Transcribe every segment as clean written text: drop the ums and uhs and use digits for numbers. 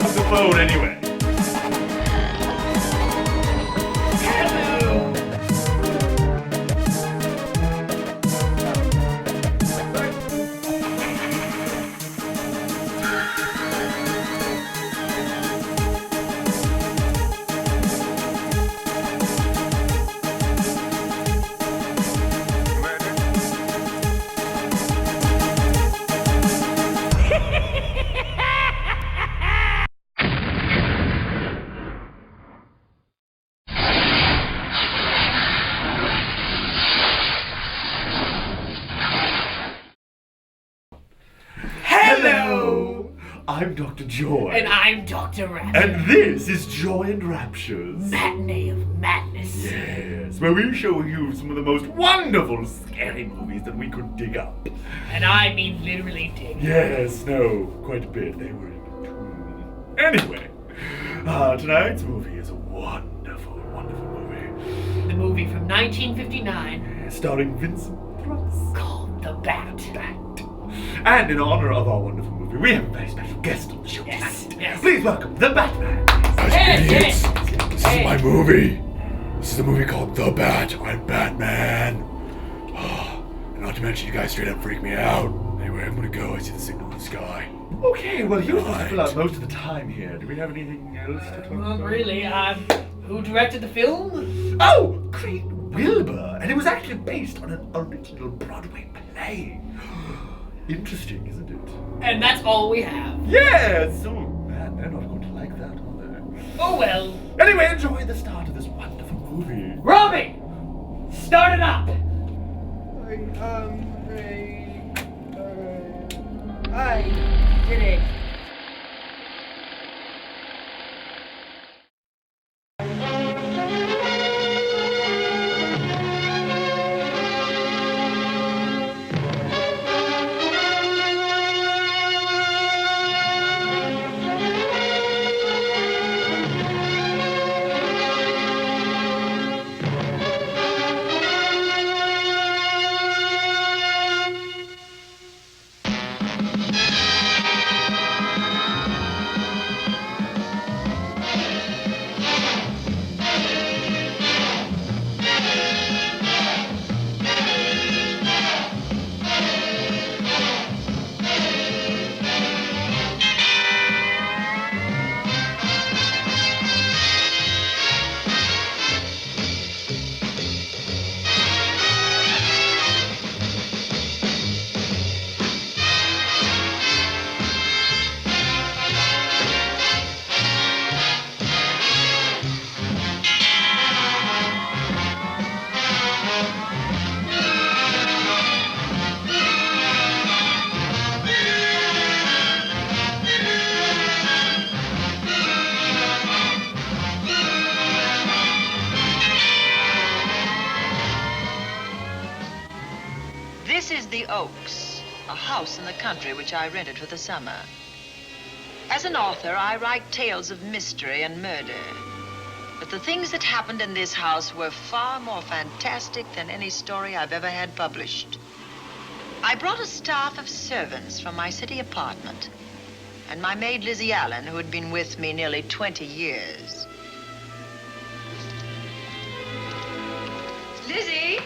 On the phone anyway. Hello! I'm Dr. Joy. And I'm Dr. Rabbit. And this is Joy and Raptures. Matinee of Madness. Yes, where we show you some of the most wonderful, scary movies that we could dig up. And I mean literally dig. Yes, no, quite a bit. They were in the tomb. Anyway, tonight's movie is a wonderful, wonderful movie. The movie from 1959 Starring Vincent Price. called The Bat. And in honor of our wonderful movie, we have a very special guest on the show Yes, tonight. yes. Please welcome the Batman. Yes. This is my movie. This is a movie called The Bat. I'm Batman. And not to mention, you guys straight up freak me out. Anyway, I'm gonna go. I see the signal in the sky. Okay, well, you're supposed to fill out most of the time here. Do we have anything else to talk Not about? really. Who directed the film? Oh, Craig Wilbur. And it was actually based on an original Broadway play. Interesting, isn't it? And that's all we have. Yes! Oh, man, they're not going to like that, are they? Oh well. Anyway, enjoy the start of this wonderful movie. Robbie! Start it up! I did it. This is the Oaks, a house in the country which I rented for the summer. As an author, I write tales of mystery and murder. But the things that happened in this house were far more fantastic than any story I've ever had published. I brought a staff of servants from my city apartment, and my maid Lizzie Allen, who had been with me nearly 20 years. Lizzie?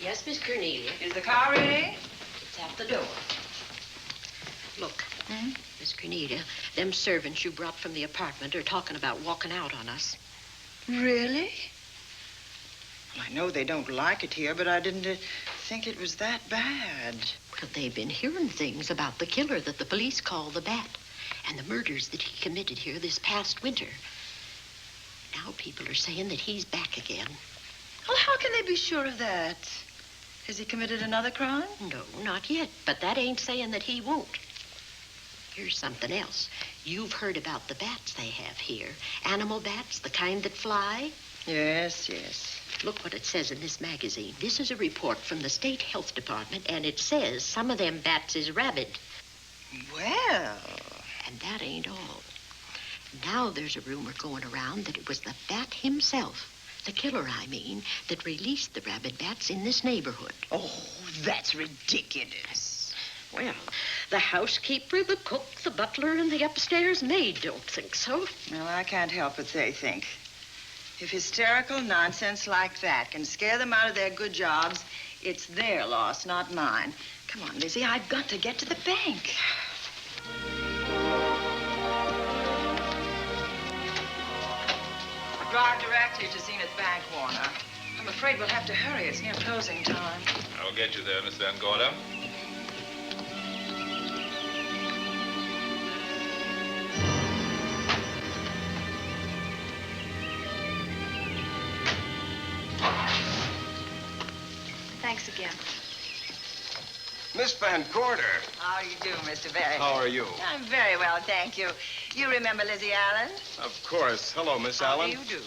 Yes, Miss Cornelia. Is the car ready? It's at the door. Look, Miss Cornelia, them servants you brought from the apartment are talking about walking out on us. Really? Well, I know they don't like it here, but I didn't think it was that bad. Well, they've been hearing things about the killer that the police call the Bat and the murders that he committed here this past winter. Now people are saying that he's back again. Well, how can they be sure of that? Has he committed another crime? No, not yet, but that ain't saying that he won't. Here's something else. You've heard about the bats they have here. Animal bats, the kind that fly. Yes, yes. Look what it says in this magazine. This is a report from the State Health Department, and it says some of them bats is rabid. Well, And that ain't all. Now there's a rumor going around that it was the bat himself, the killer, I mean, that released the rabid bats in this neighborhood. Oh, that's ridiculous. Well, the housekeeper, the cook, the butler, and the upstairs maid don't think so. Well, I can't help what they think. If hysterical nonsense like that can scare them out of their good jobs, it's their loss, not mine. Come on, Lizzie, I've got to get to the bank. Drive directly to Zenith Bank, Warner. I'm afraid we'll have to hurry. It's near closing time. I'll get you there, Miss Van Gorder. Thanks again. Miss Van Gorder. How do you do, Mr. Barry? How are you? I'm very well, thank you. You remember Lizzie Allen? Of course. Hello, Miss How Allen. do you do?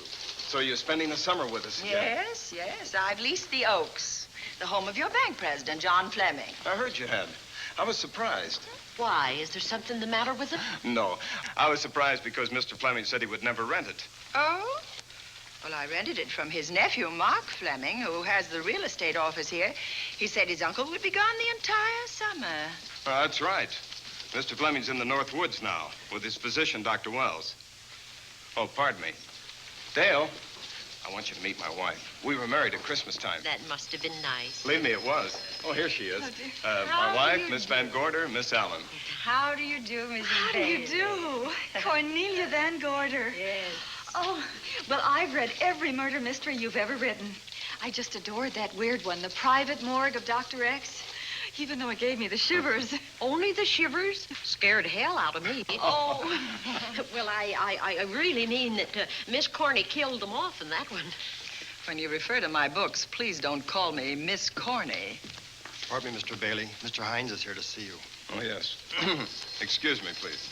So you're spending the summer with us again? Yes, yes. I've leased the Oaks, the home of your bank president, John Fleming. I heard you had. I was surprised. Why? Is there something the matter with it? No. I was surprised because Mr. Fleming said he would never rent it. Oh? Well, I rented it from his nephew, Mark Fleming, who has the real estate office here. He said his uncle would be gone the entire summer. That's right. Mr. Fleming's in the North Woods now with his physician, Dr. Wells. Oh, pardon me. Dale, I want you to meet my wife. We were married at Christmas time. That must have been nice. Believe me, it was. Oh, here she is. Oh, dear. My How wife, do you Miss do? Van Gorder, Miss Allen. How do you do, Mrs. How do you do? Cornelia Van Gorder. Yes. Oh, well, I've read every murder mystery you've ever written. I just adored that weird one, The Private Morgue of Dr. X, even though it gave me the shivers. Only the shivers? Scared hell out of me. Oh. Well, I really mean that Miss Corney killed them off in that one. When you refer to my books, please don't call me Miss Corney. Pardon me, Mr. Bailey. Mr. Hines is here to see you. Oh, yes. Excuse me, please.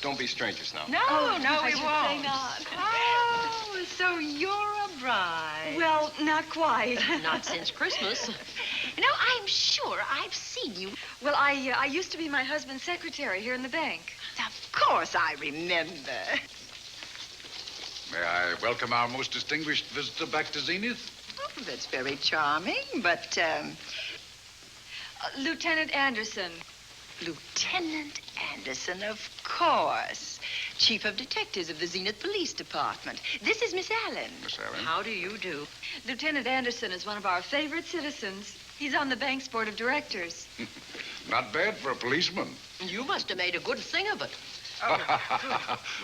Don't be strangers now. No, Oh, no, I we should say won't. not. Oh, so you're a bride. Well, not quite. Not since Christmas. You know, I'm sure I've seen you. Well, I used to be my husband's secretary here in the bank. Of course I remember. May I welcome our most distinguished visitor back to Zenith? Oh, that's very charming, but, Lieutenant Anderson. Lieutenant Anderson, of course. Chief of Detectives of the Zenith Police Department. This is Miss Allen. Miss Allen? How do you do? Lieutenant Anderson is one of our favorite citizens. He's on the bank's board of directors. Not bad for a policeman. You must have made a good thing of it.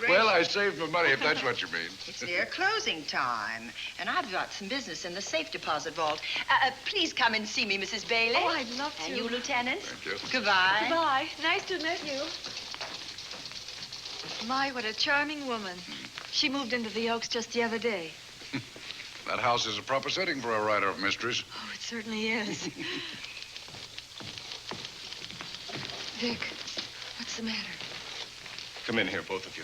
Well, I saved my money, if that's what you mean. It's near closing time, and I've got some business in the safe deposit vault. Please come and see me, Mrs. Bailey. Oh, I'd love to. And you, Lieutenant. Thank you. Goodbye. Goodbye. Nice to meet you. My, what a charming woman. She moved into the Oaks just the other day. That house is a proper setting for a writer of mysteries. Oh, it certainly is. Vic, what's the matter? Come in here, both of you.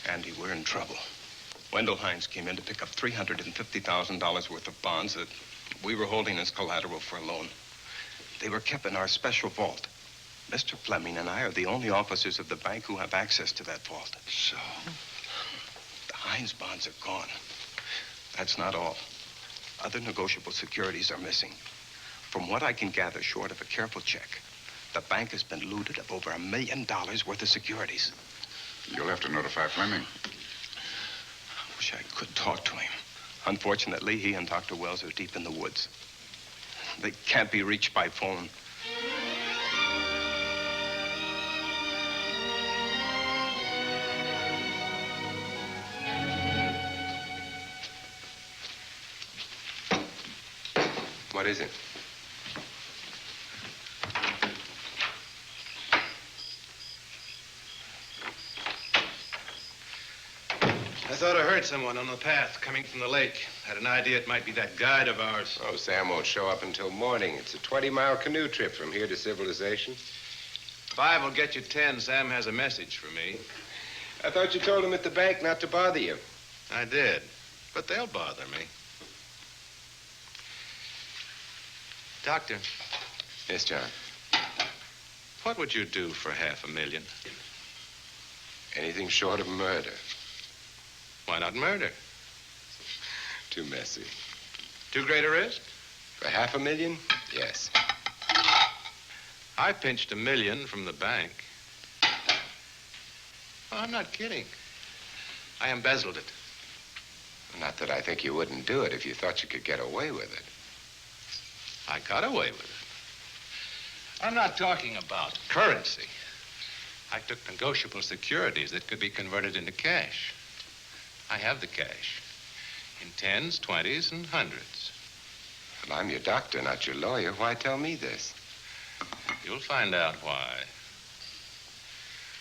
Andy, we're in trouble. Wendell Hines came in to pick up $350,000 worth of bonds that we were holding as collateral for a loan. They were kept in our special vault. Mr. Fleming and I are the only officers of the bank who have access to that vault. So? The Hines bonds are gone. That's not all. Other negotiable securities are missing. From what I can gather, short of a careful check, the bank has been looted of over $1 million worth of securities. You'll have to notify Fleming. I wish I could talk to him. Unfortunately, he and Dr. Wells are deep in the woods. They can't be reached by phone. What is it? I thought I heard someone on the path coming from the lake. Had an idea it might be that guide of ours. Oh, Sam won't show up until morning. It's a 20-mile canoe trip from here to civilization. 5 will get you 10. Sam has a message for me. I thought you told him at the bank not to bother you. I did, but they'll bother me. Doctor, Yes, John. What would you do for $500,000? Anything short of murder. Why not murder? Too messy. Too great a risk? For $500,000? Yes. I pinched $1 million from the bank. Oh, I'm not kidding. I embezzled it. Not that I think you wouldn't do it if you thought you could get away with it. I got away with it. I'm not talking about currency. I took negotiable securities that could be converted into cash. I have the cash. In 10s, 20s, and 100s. Well, I'm your doctor, not your lawyer. Why tell me this? You'll find out why.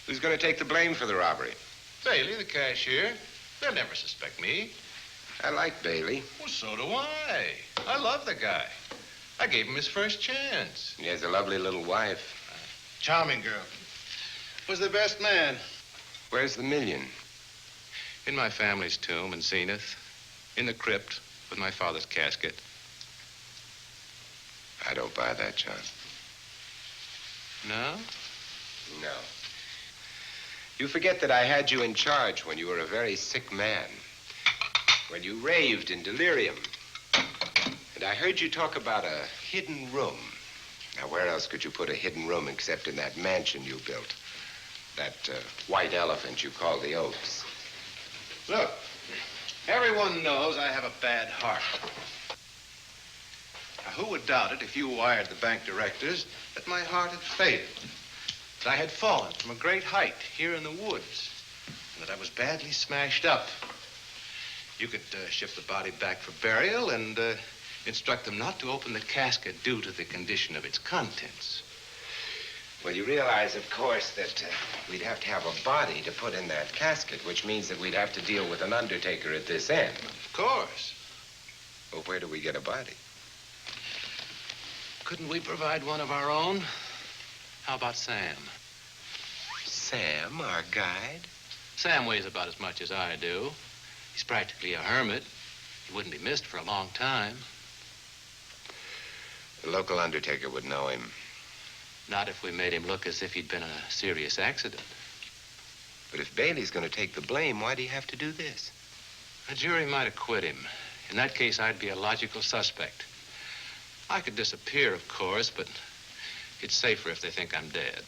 Who's going to take the blame for the robbery? Bailey, the cashier. They'll never suspect me. I like Bailey. Well, so do I. I love the guy. I gave him his first chance. He has a lovely little wife. Charming girl. Was the best man. Where's the $1 million? In my family's tomb in Zenith. In the crypt with my father's casket. I don't buy that, John. No? No. You forget that I had you in charge when you were a very sick man. When you raved in delirium. And I heard you talk about a hidden room. Now, where else could you put a hidden room except in that mansion you built? That white elephant you call the Oaks. Look, everyone knows I have a bad heart. Now, who would doubt it if you wired the bank directors that my heart had failed? That I had fallen from a great height here in the woods. And that I was badly smashed up. You could ship the body back for burial and instruct them not to open the casket due to the condition of its contents. Well, you realize, of course, that we'd have to have a body to put in that casket, which means that we'd have to deal with an undertaker at this end. Of course. Well, where do we get a body? Couldn't we provide one of our own? How about Sam? Sam, our guide? Sam weighs about as much as I do. He's practically a hermit. He wouldn't be missed for a long time. The local undertaker would know him. Not if we made him look as if he'd been in a serious accident. But if Bailey's going to take the blame, why'd he have to do this? A jury might acquit him. In that case, I'd be a logical suspect. I could disappear, of course, but it's safer if they think I'm dead.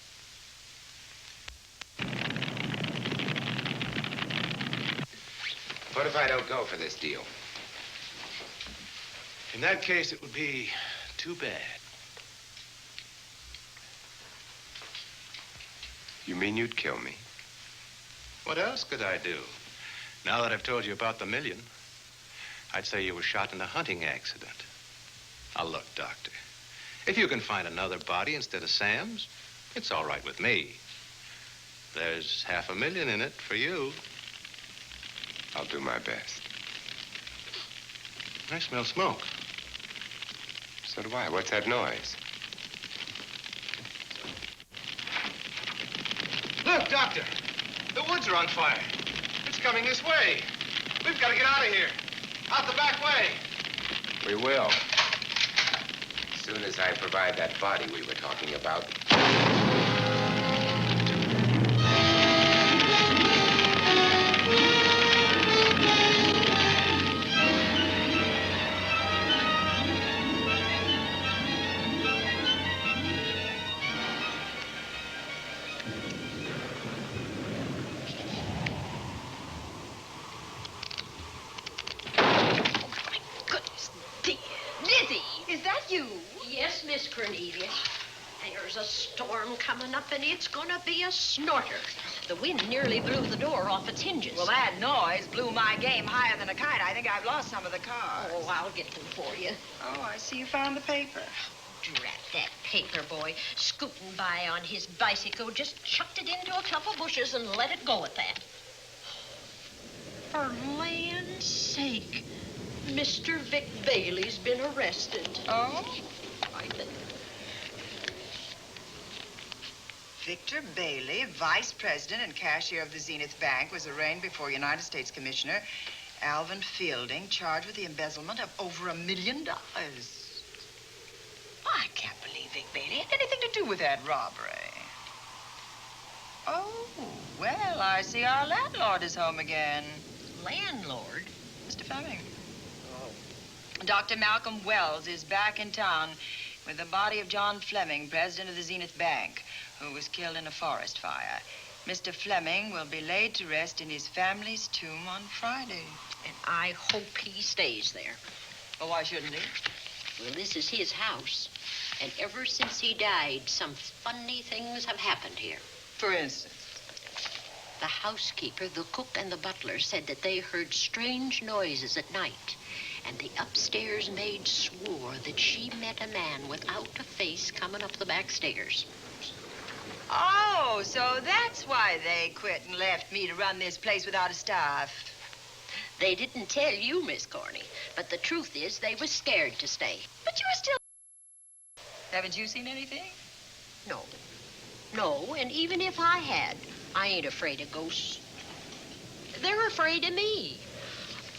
What if I don't go for this deal? In that case, it would be too bad. You mean you'd kill me? What else could I do? Now that I've told you about the $1 million, I'd say you were shot in a hunting accident. Now, look, Doctor, if you can find another body instead of Sam's, it's all right with me. There's $500,000 in it for you. I'll do my best. I smell smoke. So do I. What's that noise? Look, Doctor, the woods are on fire. It's coming this way. We've got to get out of here. Out the back way. We will. As soon as I provide that body we were talking about. Yes, Miss Cornelia. There's a storm coming up, and it's gonna be a snorter. The wind nearly blew the door off its hinges. Well, that noise blew my game higher than a kite. I think I've lost some of the cars. Oh, I'll get them for you. Oh, I see you found the paper. Drat that paper boy. Scooting by on his bicycle, just chucked it into a clump of bushes and let it go at that. For land's sake, Mr. Vic Bailey's been arrested. Oh? I think. Victor Bailey, vice president and cashier of the Zenith Bank, was arraigned before United States Commissioner Alvin Fielding, charged with the embezzlement of over $1 million. I can't believe they They ain't anything to do with that robbery. Oh, well, I see our landlord is home again. Landlord? Mr. Fleming. Oh. Dr. Malcolm Wells is back in town with the body of John Fleming, president of the Zenith Bank, who was killed in a forest fire. Mr. Fleming will be laid to rest in his family's tomb on Friday. And I hope he stays there. Well, why shouldn't he? Well, this is his house. And ever since he died, some funny things have happened here. For instance? The housekeeper, the cook, and the butler said that they heard strange noises at night. And the upstairs maid swore that she met a man without a face coming up the back stairs. Oh, so that's why they quit and left me to run this place without a staff. They didn't tell you, Miss Corney, but the truth is they were scared to stay. But you're still... Haven't you seen anything? No. No, and even if I had, I ain't afraid of ghosts. They're afraid of me.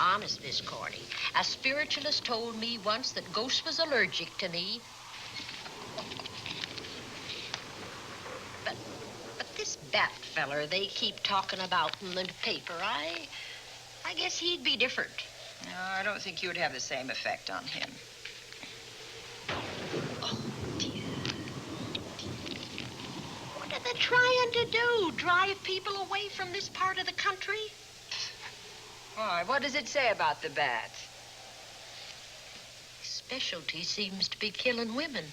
Honest, Miss Corney, a spiritualist told me once that ghosts was allergic to me. But this bat feller they keep talking about in the paper, I guess he'd be different. No, I don't think you'd have the same effect on him. Oh, dear. What are they trying to do? Drive people away from this part of the country? Why, what does it say about the bat? His specialty seems to be killing women.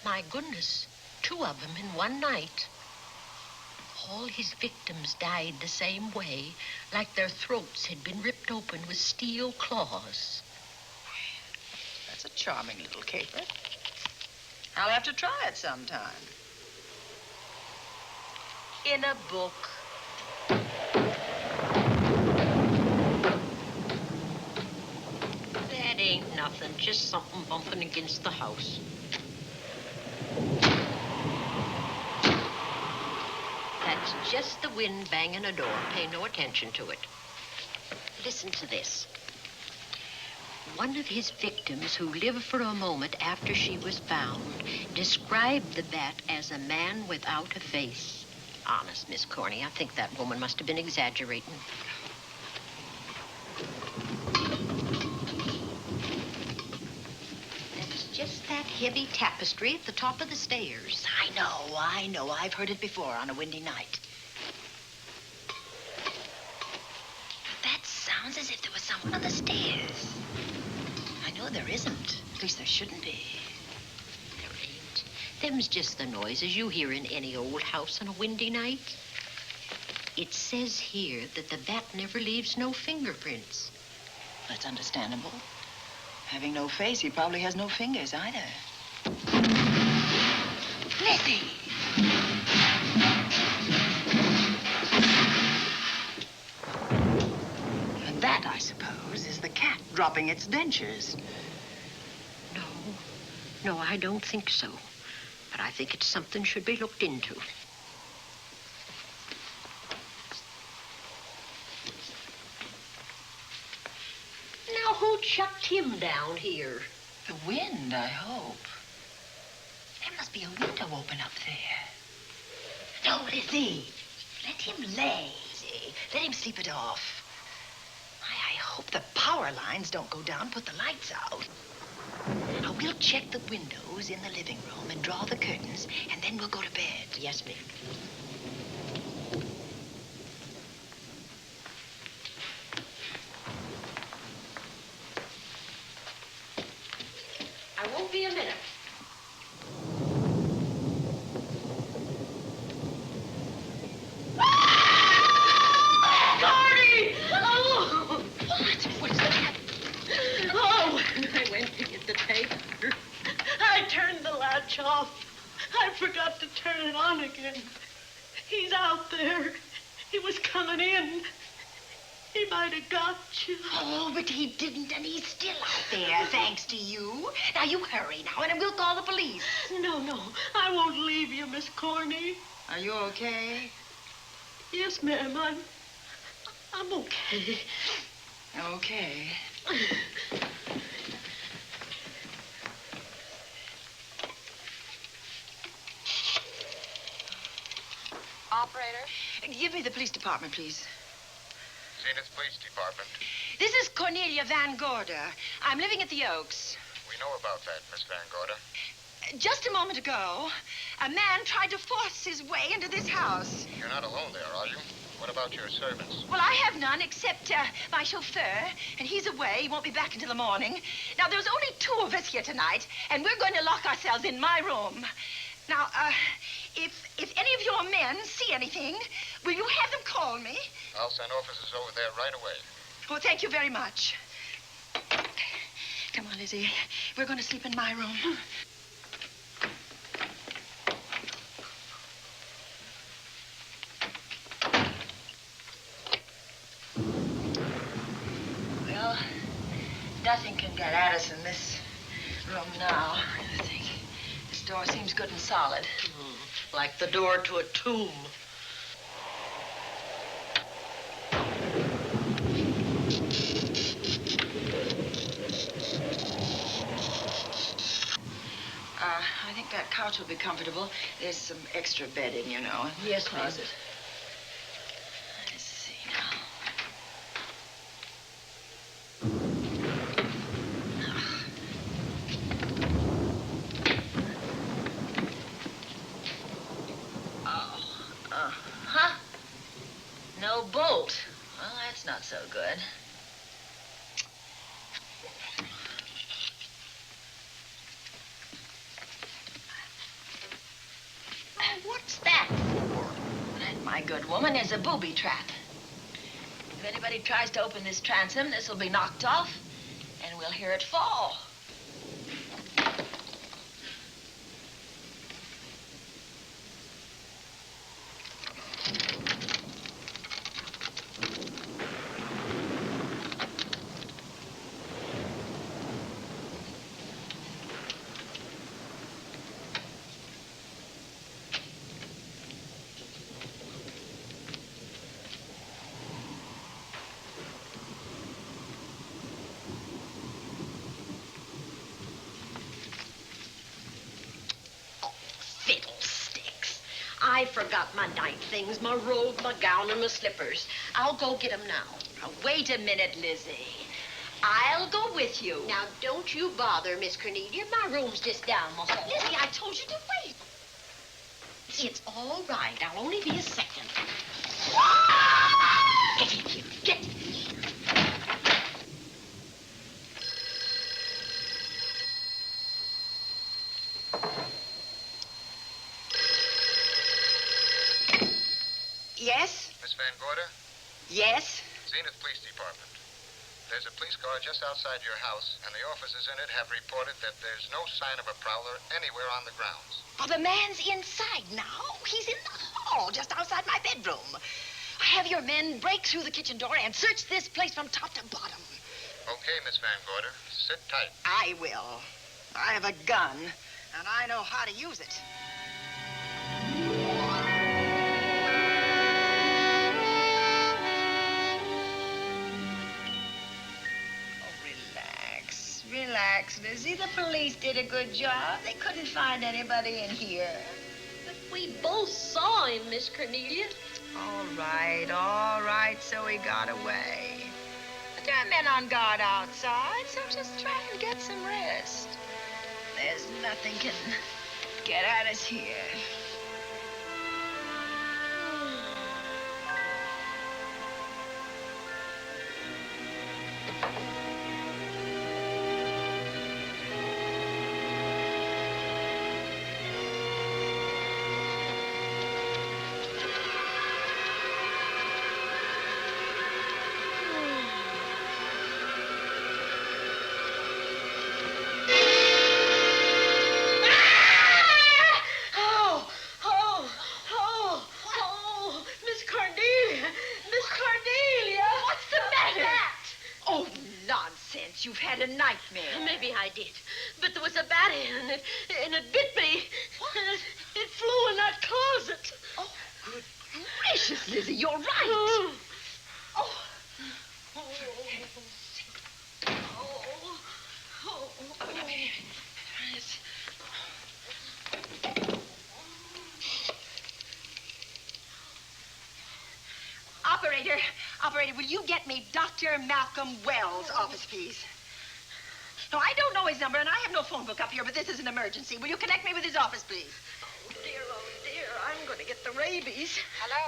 My goodness, 2 of them in one night. All his victims died the same way, like their throats had been ripped open with steel claws. That's a charming little caper. I'll have to try it sometime. In a book. That ain't nothing, just something bumping against the house. That's just the wind banging a door. Pay no attention to it. Listen to this. One of his victims, who lived for a moment after she was found, described the bat as a man without a face. Honest, Miss Corney, I think that woman must have been exaggerating. That's just that heavy tapestry at the top of the stairs. I know. I've heard it before on a windy night. But that sounds as if there was someone on the stairs. I know there isn't. At least there shouldn't be. There ain't. Them's just the noises you hear in any old house on a windy night. It says here that the bat never leaves no fingerprints. That's understandable. Having no face, he probably has no fingers either. Lizzie! And that, I suppose, is the cat dropping its dentures. No, I don't think so. But I think it's something should be looked into. Now, who chucked him down here? The wind, I hope. There must be a window open up there. No, Lizzie. Let him lay. Let him sleep it off. I hope the power lines don't go down, put the lights out. Now, we'll check the windows in the living room and draw the curtains, and then we'll go to bed. Yes, ma'am. I won't be a minute. Gordy! Oh! What's that? Oh, when I went to get the tape, I turned the latch off. I forgot to turn it on again. He's out there. He was coming in. He might have got you. Oh, but he didn't, and he's still out there, thanks to you. Now, you hurry now, and we'll call the police. No, I won't leave you, Miss Corney. Are you okay? Yes, ma'am, I'm okay. Okay. Operator? Give me the police department, please. Zenith Police Department. This is Cornelia Van Gorder. I'm living at the Oaks. We know about that, Miss Van Gorder. Just a moment ago, a man tried to force his way into this house. You're not alone there, are you? What about your servants? Well, I have none except my chauffeur, and he's away. He won't be back until the morning. Now, there's only 2 of us here tonight, and we're going to lock ourselves in my room. Now, if any of your men see anything, will you have them call me? I'll send officers over there right away. Oh, thank you very much. Come on, Lizzie. We're going to sleep in my room. Well, nothing can get at us in this room now, I think. This door seems good and solid. Like the door to a tomb. I think that couch will be comfortable. There's some extra bedding, you know. Yes, Closet. please. Let's see now. Huh? No bolt. Well, that's not so good. What's that for? That, my good woman, is a booby trap. If anybody tries to open this transom, this will be knocked off, and we'll hear it fall. Fiddlesticks. I forgot my night things, my robe, my gown, and my slippers. I'll go get 'em now. Now, wait a minute, Lizzie. I'll go with you. Now, don't you bother, Miss Cornelia. My room's just down the hall. Lizzie, I told you to wait. It's all right. I'll only be a second. Get in here. Get in here. Yes? Miss Van Gorder? Yes? Zenith Police Department. There's a police car just outside your house, and the officers in it have reported that there's no sign of a prowler anywhere on the grounds. Oh, the man's inside now. He's in the hall, just outside my bedroom. Have your men break through the kitchen door and search this place from top to bottom. Okay, Miss Van Gorder. Sit tight. I will. I have a gun, and I know how to use it. Relax, Lizzie. The police did a good job. They couldn't find anybody in here. But we both saw him, Miss Cornelia. All right, so he got away. But there are men on guard outside, so just try and get some rest. There's nothing can get at us here. You've had a nightmare. Maybe I did. But there was a bat in it, and it bit me. And it flew in that closet. Oh, good gracious, Lizzie, you're right. Oh. Oh. Operator, will you get me Dr. Malcolm Wells' office, please? No, I don't know his number, and I have no phone book up here, but this is an emergency. Will you connect me with his office, please? Oh, dear, I'm going to get the rabies. Hello?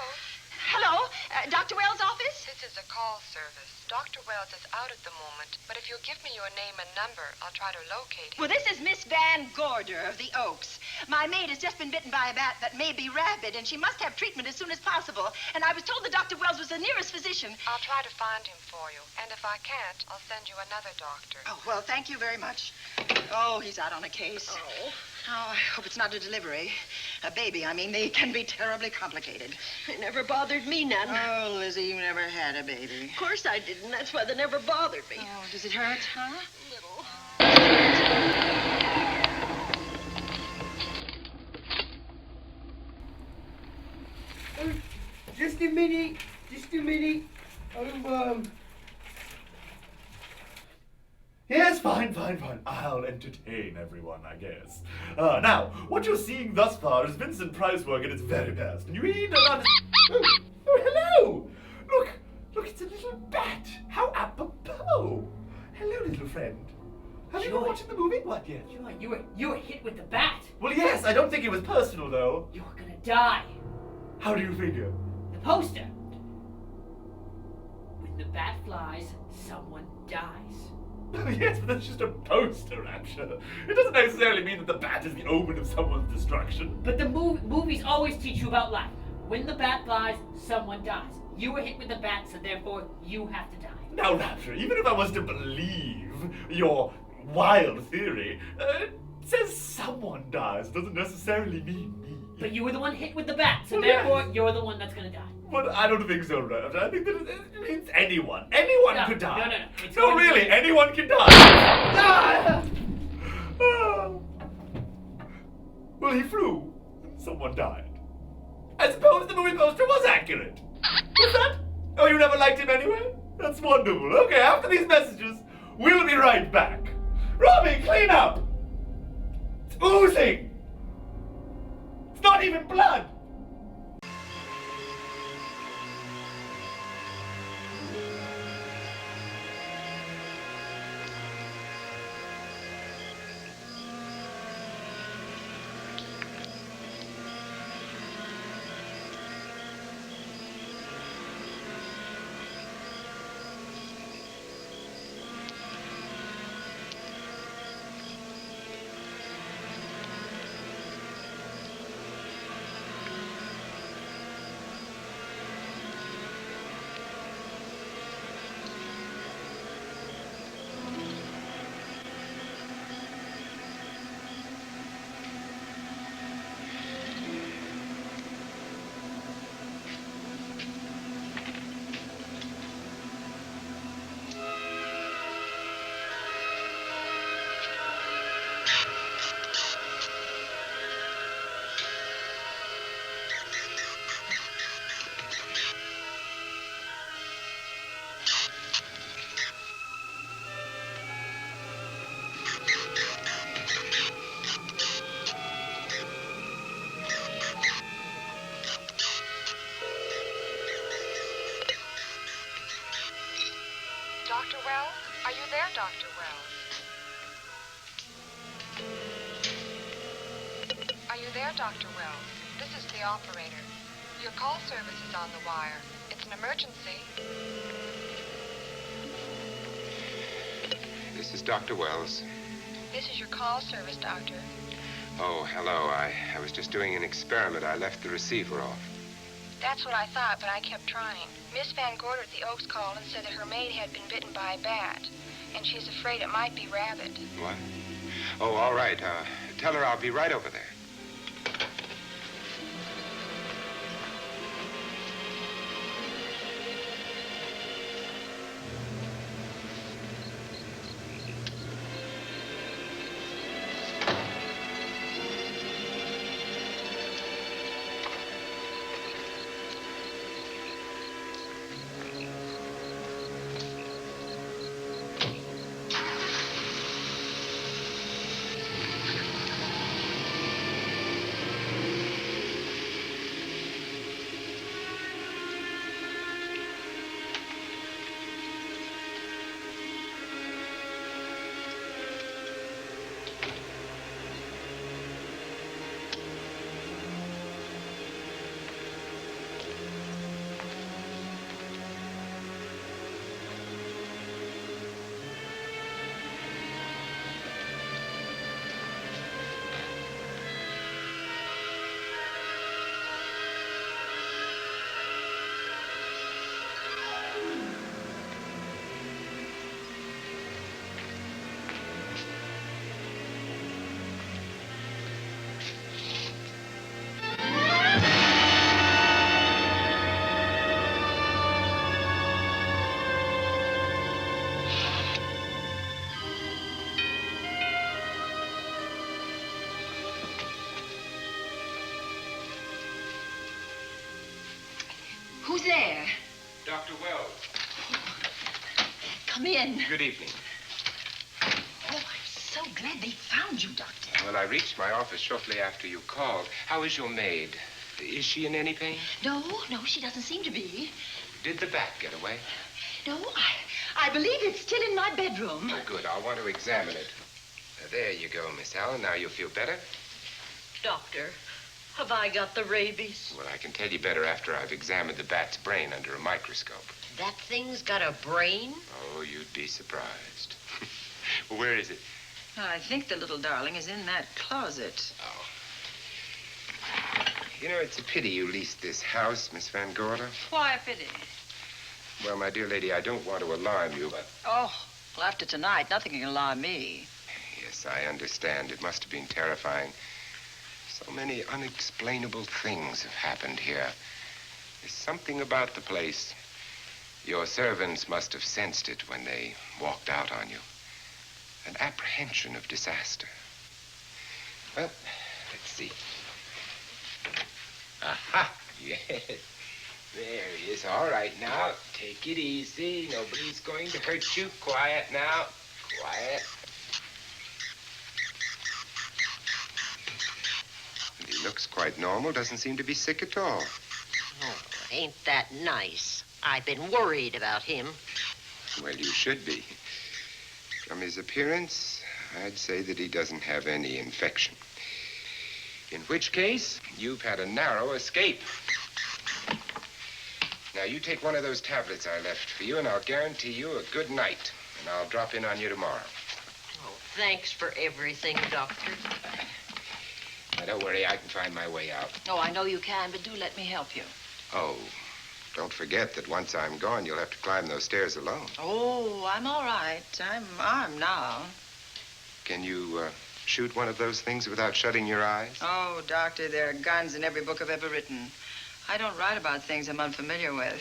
Hello? Dr. Wells' office? This is a call service. Dr. Wells is out at the moment, but if you'll give me your name and number, I'll try to locate him. Well, this is Miss Van Gorder of the Oaks. My maid has just been bitten by a bat that may be rabid, and she must have treatment as soon as possible. And I was told that Dr. Wells was the nearest physician. I'll try to find him for you, and if I can't, I'll send you another doctor. Oh, well, thank you very much. Oh, he's out on a case. Oh, I hope it's not a delivery. A baby, I mean. They can be terribly complicated. They never bothered me none. Oh, Lizzie, you never had a baby. Of course I didn't. That's why they never bothered me. Oh, does it hurt, huh? Little. Just a minute. Yes, fine. I'll entertain everyone, I guess. Now, what you're seeing thus far is Vincent Price work at its very best. And you need to understand... Oh, hello! Look, it's a little bat. How apropos. Hello, little friend. Have you been watching the movie? What, yes? You were hit with the bat. Well, yes, I don't think it was personal, though. You're gonna die. How do you figure? The poster. When the bat flies, someone dies. Yes, but that's just a poster, I'm sure. It doesn't necessarily mean that the bat is the omen of someone's destruction. But the movies always teach you about life. When the bat flies, someone dies. You were hit with the bat, so therefore you have to die. Now, Rapture, even if I was to believe your wild theory, it says someone dies doesn't necessarily mean me. But you were the one hit with the bat, so therefore you're the one that's gonna die. But I don't think so, Rapture. I think that it means anyone. Anyone could die. No. No, really, anyone can die. Ah! Well, he flew. Someone died. I suppose the movie poster was accurate. What's that? Oh, you never liked him anyway? That's wonderful. Okay, after these messages, we'll be right back. Robbie, clean up! It's oozing! It's not even blood! Dr. Wells? Are you there, Dr. Wells? Are you there, Dr. Wells? This is the operator. Your call service is on the wire. It's an emergency. This is Dr. Wells. This is your call service, Doctor. Oh, hello. I was just doing an experiment. I left the receiver off. That's what I thought, but I kept trying. Miss Van Gorder at the Oaks called and said that her maid had been bitten by a bat, and she's afraid it might be rabid. What? Oh, all right. Tell her I'll be right over there. Who's there? Dr. Wells. Come in. Good evening. Oh, I'm so glad they found you, Doctor. Well, I reached my office shortly after you called. How is your maid? Is she in any pain? No, she doesn't seem to be. Did the bat get away? No, I believe it's still in my bedroom. Oh, good. I'll want to examine it. There you go, Miss Allen. Now you'll feel better? Doctor, have I got the rabies? Well, I can tell you better after I've examined the bat's brain under a microscope. That thing's got a brain? Oh, you'd be surprised. Well, where is it? I think the little darling is in that closet. Oh. You know, it's a pity you leased this house, Miss Van Gorder. Why a pity? Well, my dear lady, I don't want to alarm you, but... Oh, well, after tonight, nothing can alarm me. Yes, I understand. It must have been terrifying. So many unexplainable things have happened here. There's something about the place. Your servants must have sensed it when they walked out on you. An apprehension of disaster. Well, let's see. Aha! Yes. There he is. All right, now, take it easy. Nobody's going to hurt you. Quiet now. Quiet. He looks quite normal. Doesn't seem to be sick at all. Oh, ain't that nice? I've been worried about him. Well, you should be. From his appearance, I'd say that he doesn't have any infection. In which case, you've had a narrow escape. Now, you take one of those tablets I left for you, and I'll guarantee you a good night. And I'll drop in on you tomorrow. Oh, thanks for everything, Doctor. Now, don't worry, I can find my way out. Oh, I know you can, but do let me help you. Oh, don't forget that once I'm gone, you'll have to climb those stairs alone. Oh, I'm all right. I'm armed now. Can you shoot one of those things without shutting your eyes? Oh, Doctor, there are guns in every book I've ever written. I don't write about things I'm unfamiliar with.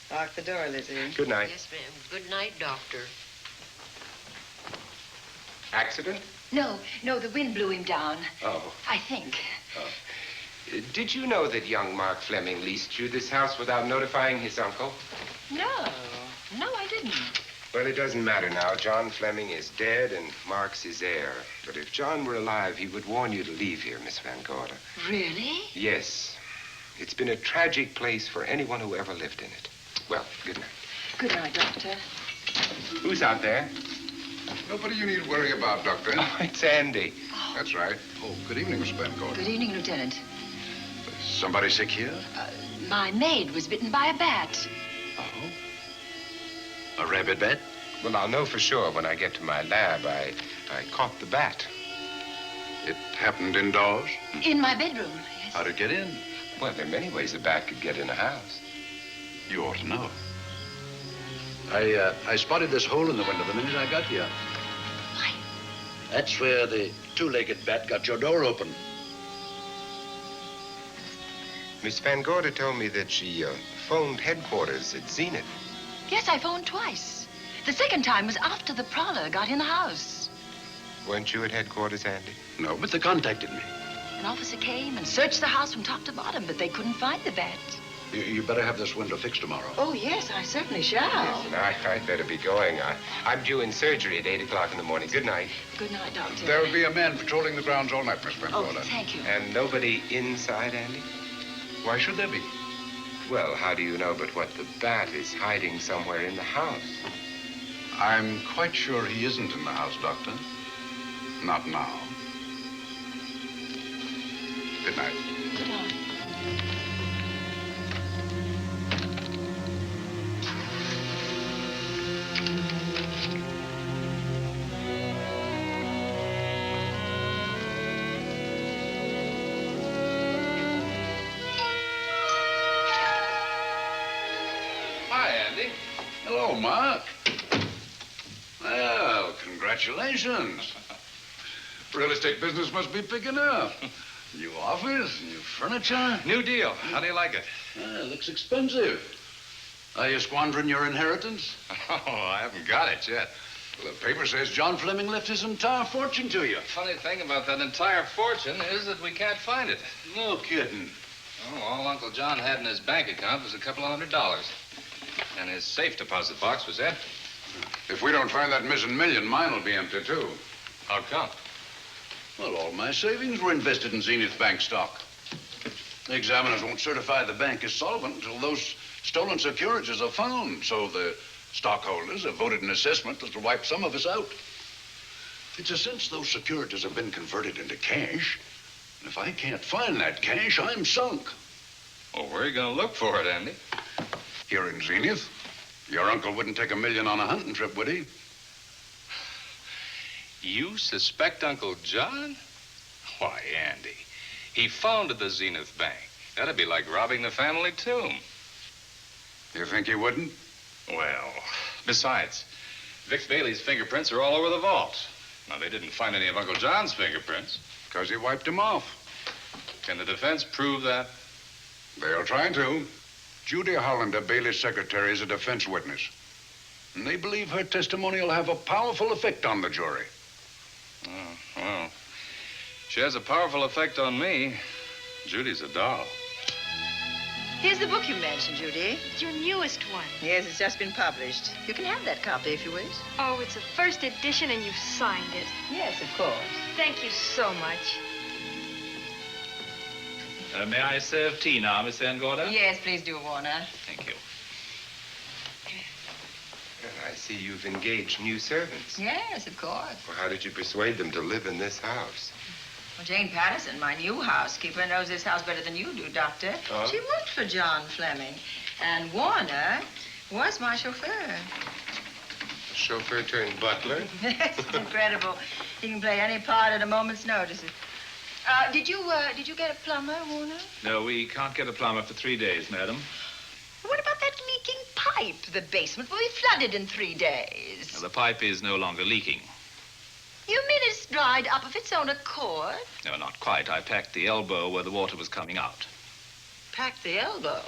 Lock the door, Lizzie. Good night. Yes, ma'am. Good night, Doctor. Accident? No, the wind blew him down. Oh. I think. Did you know that young Mark Fleming leased you this house without notifying his uncle? No, I didn't. Well, it doesn't matter now. John Fleming is dead and Mark's his heir. But if John were alive, he would warn you to leave here, Miss Van Gorder. Really? Yes. It's been a tragic place for anyone who ever lived in it. Well, good night. Good night, Doctor. Who's out there? Nobody you need worry about, Doctor. Oh, it's Andy. That's right. Oh, good evening, Miss Van Gorder. Good evening, Lieutenant. Somebody sick here? My maid was bitten by a bat. Oh? A rabid bat? Well, I'll know for sure when I get to my lab. I caught the bat. It happened indoors? In my bedroom, yes. How'd it get in? Well, there are many ways a bat could get in a house. You ought to know. I spotted this hole in the window the minute I got here. Why? That's where the two-legged bat got your door open. Miss Van Gorder told me that she phoned headquarters at Zenith. Yes, I phoned twice. The second time was after the prowler got in the house. Weren't you at headquarters, Andy? No, but they contacted me. An officer came and searched the house from top to bottom, but they couldn't find the bat. You better have this window fixed tomorrow. Oh, yes, I certainly shall. Yes, and I'd better be going. I'm due in surgery at 8 o'clock in the morning. Good night. Good night, Doctor. There will be a man patrolling the grounds all night, Miss Van Oh, Gorder. thank you. And nobody inside, Andy? Why should there be? Well, how do you know but what the bat is hiding somewhere in the house? I'm quite sure he isn't in the house, Doctor. Not now. Good night. Good night. Hi, Andy. Hello, Mark. Well, congratulations. Real estate business must be picking up. New office, new furniture. New deal. How do you like it? Looks expensive. Are you squandering your inheritance? Oh, I haven't got it yet. Well, the paper says John Fleming left his entire fortune to you. Funny thing about that entire fortune is that we can't find it. No kidding. Oh, all Uncle John had in his bank account was a couple of $100. And his safe deposit box was empty. If we don't find that missing million, mine will be empty, too. How come? Well, all my savings were invested in Zenith Bank stock. The examiners won't certify the bank is solvent until those stolen securities are found. So the stockholders have voted an assessment that'll wipe some of us out. It's a since those securities have been converted into cash. And if I can't find that cash, I'm sunk. Well, where are you going to look for it, Andy? Here in Zenith. Your uncle wouldn't take $1 million on a hunting trip, would he? You suspect Uncle John? Why, Andy, he founded the Zenith Bank. That'd be like robbing the family tomb. You think he wouldn't? Well, besides, Vic Bailey's fingerprints are all over the vault. Now, they didn't find any of Uncle John's fingerprints. Because he wiped them off. Can the defense prove that? They'll try to. Judy Hollander, Bailey's secretary, is a defense witness. And they believe her testimony will have a powerful effect on the jury. Oh, well, she has a powerful effect on me. Judy's a doll. Here's the book you mentioned, Judy. It's your newest one. Yes, it's just been published. You can have that copy if you wish. Oh, it's a first edition and you've signed it. Yes, of course. Thank you so much. May I serve tea now, Miss Van Gorder? Yes, please do, Warner. Thank you. Well, I see you've engaged new servants. Yes, of course. Well, how did you persuade them to live in this house? Well, Jane Patterson, my new housekeeper, knows this house better than you do, Doctor. Oh? She worked for John Fleming. And Warner was my chauffeur. Chauffeur turned butler? Yes, it's incredible. He can play any part at a moment's notice. Did you get a plumber, Warner? No, we can't get a plumber for 3 days, madam. What about that leaking pipe? The basement will be flooded in 3 days. The pipe is no longer leaking. You mean it's dried up of its own accord? No, not quite. I packed the elbow where the water was coming out. Packed the elbow?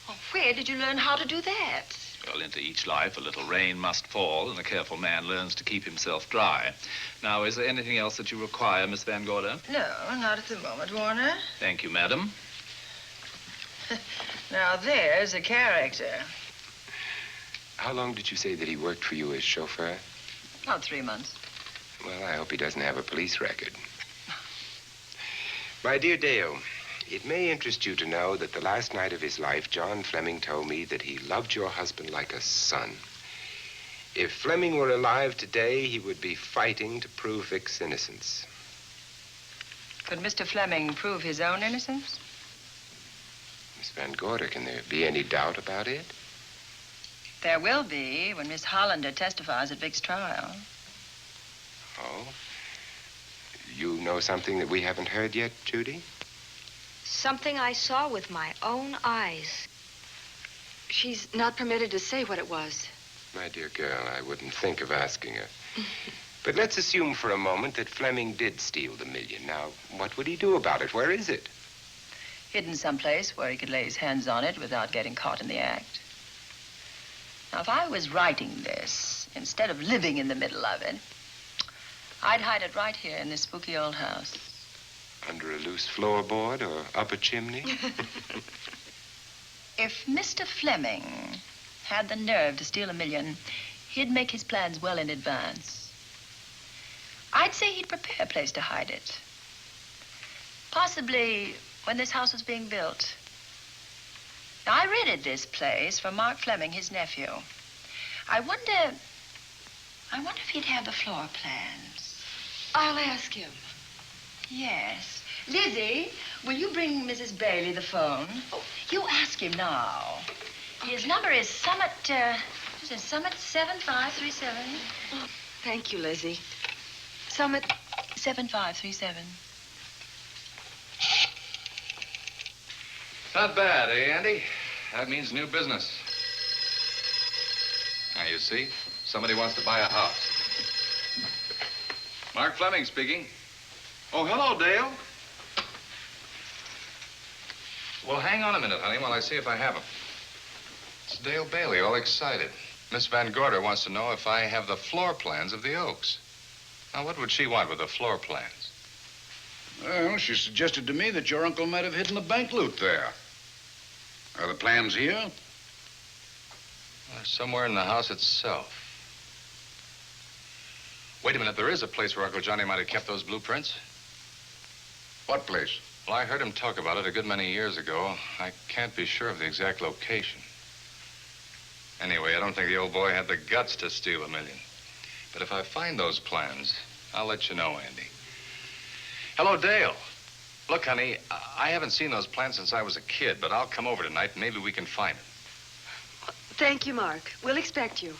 Oh, where did you learn how to do that? Well, into each life, a little rain must fall, and a careful man learns to keep himself dry. Now, is there anything else that you require, Miss Van Gorder? No, not at the moment, Warner. Thank you, madam. Now, there's a character. How long did you say that he worked for you as chauffeur? About 3 months. Well, I hope he doesn't have a police record. My dear Dale, it may interest you to know that the last night of his life, John Fleming told me that he loved your husband like a son. If Fleming were alive today, he would be fighting to prove Vic's innocence. Could Mr. Fleming prove his own innocence? Miss Van Gorder, can there be any doubt about it? There will be when Miss Hollander testifies at Vic's trial. Oh? You know something that we haven't heard yet, Judy? Something I saw with my own eyes. She's not permitted to say what it was. My dear girl, I wouldn't think of asking her. But let's assume for a moment that Fleming did steal the $1 million. Now, what would he do about it? Where is it? Hidden someplace where he could lay his hands on it without getting caught in the act. Now, if I was writing this, instead of living in the middle of it, I'd hide it right here in this spooky old house. Under a loose floorboard or up a chimney? If Mr. Fleming had the nerve to steal $1 million, he'd make his plans well in advance. I'd say he'd prepare a place to hide it. Possibly when this house was being built. Now, I rented this place from Mark Fleming, his nephew. I wonder if he'd have the floor plans. I'll ask him. Yes. Lizzie, will you bring Mrs. Bailey the phone? Oh, you ask him now. His number is Summit 7537. Oh, thank you, Lizzie. Summit 7537. Not bad, eh, Andy? That means new business. Now, you see, somebody wants to buy a house. Mark Fleming speaking. Oh, hello, Dale. Well, hang on a minute, honey, while I see if I have him. It's Dale Bailey, all excited. Miss Van Gorder wants to know if I have the floor plans of the Oaks. Now, what would she want with the floor plans? Well, she suggested to me that your uncle might have hidden the bank loot there. Are the plans here? Somewhere in the house itself. Wait a minute, there is a place where Uncle Johnny might have kept those blueprints. What place? Well, I heard him talk about it a good many years ago. I can't be sure of the exact location. Anyway, I don't think the old boy had the guts to steal $1 million. But if I find those plans, I'll let you know, Andy. Hello, Dale. Look, honey, I haven't seen those plans since I was a kid, but I'll come over tonight and maybe we can find them. Thank you, Mark. We'll expect you.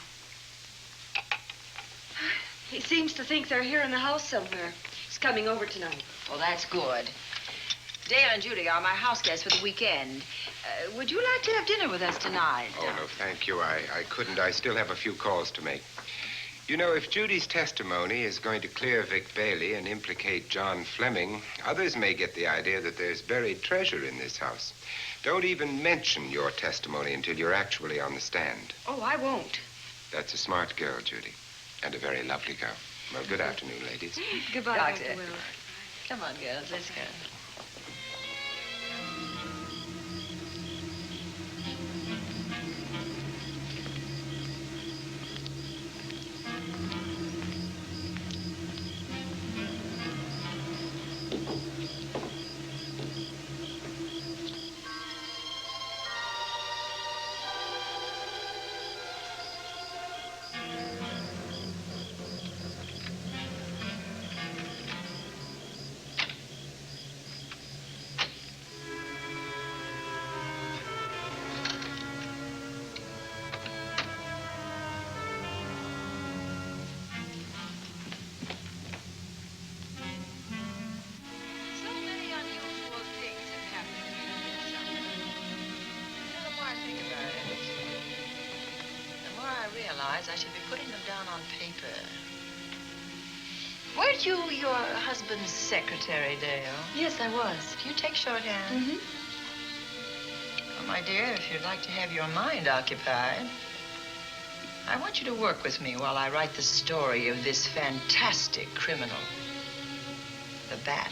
He seems to think they're here in the house somewhere. He's coming over tonight. Well, that's good. Dale and Judy are my house guests for the weekend. Would you like to have dinner with us tonight? Oh, no, thank you. I couldn't. I still have a few calls to make. You know, if Judy's testimony is going to clear Vic Bailey and implicate John Fleming, others may get the idea that there's buried treasure in this house. Don't even mention your testimony until you're actually on the stand. Oh, I won't. That's a smart girl, Judy, and a very lovely girl. Well, good afternoon, ladies. Goodbye, Doctor. Dr. Will. Come on, girls, let's go. I should be putting them down on paper. Weren't you your husband's secretary, Dale? Yes, I was. Do you take shorthand? Mm-hmm. Well, my dear, if you'd like to have your mind occupied, I want you to work with me while I write the story of this fantastic criminal, the Bat.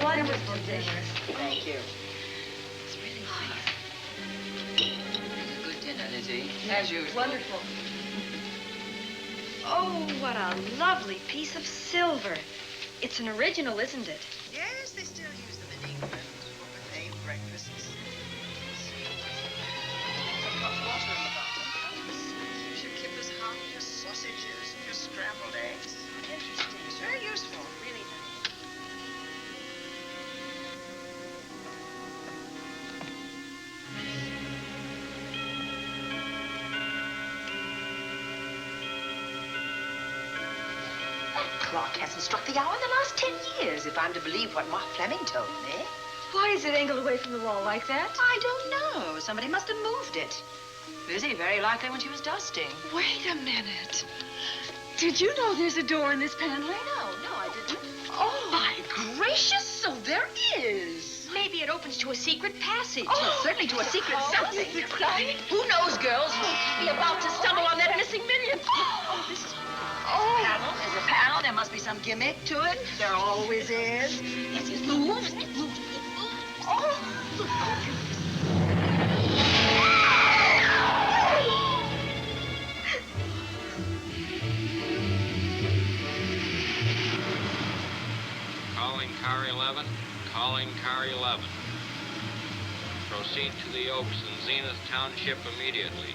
Wonderful dinner. Thank you. It's really nice. A good dinner, Lizzie, as usual. Wonderful. Oh, what a lovely piece of silver. It's an original, isn't it? Yes, they still use them in England for buffet breakfasts. Some hot water in the bottom. Should keep us hot, your sausages, your scrambled eggs. Interesting. It's very useful, really nice. Clock hasn't struck the hour in the last 10 years, if I'm to believe what Ma Fleming told me. Why is it angled away from the wall like that? I don't know. Somebody must have moved it. Lizzie, very likely when she was dusting. Wait a minute. Did you know there's a door in this paneling? No, I didn't. Oh, my gracious, so there is. Maybe it opens to a secret passage. Oh, certainly to a secret something. Who knows, girls? We'll be about to stumble on that missing million. Oh, this is... Oh. There's a panel. There must be some gimmick to it. There always is. Yes, it moves. It moves. Oh. Calling car 11. Calling car 11. Proceed to the Oaks in Zenith Township immediately.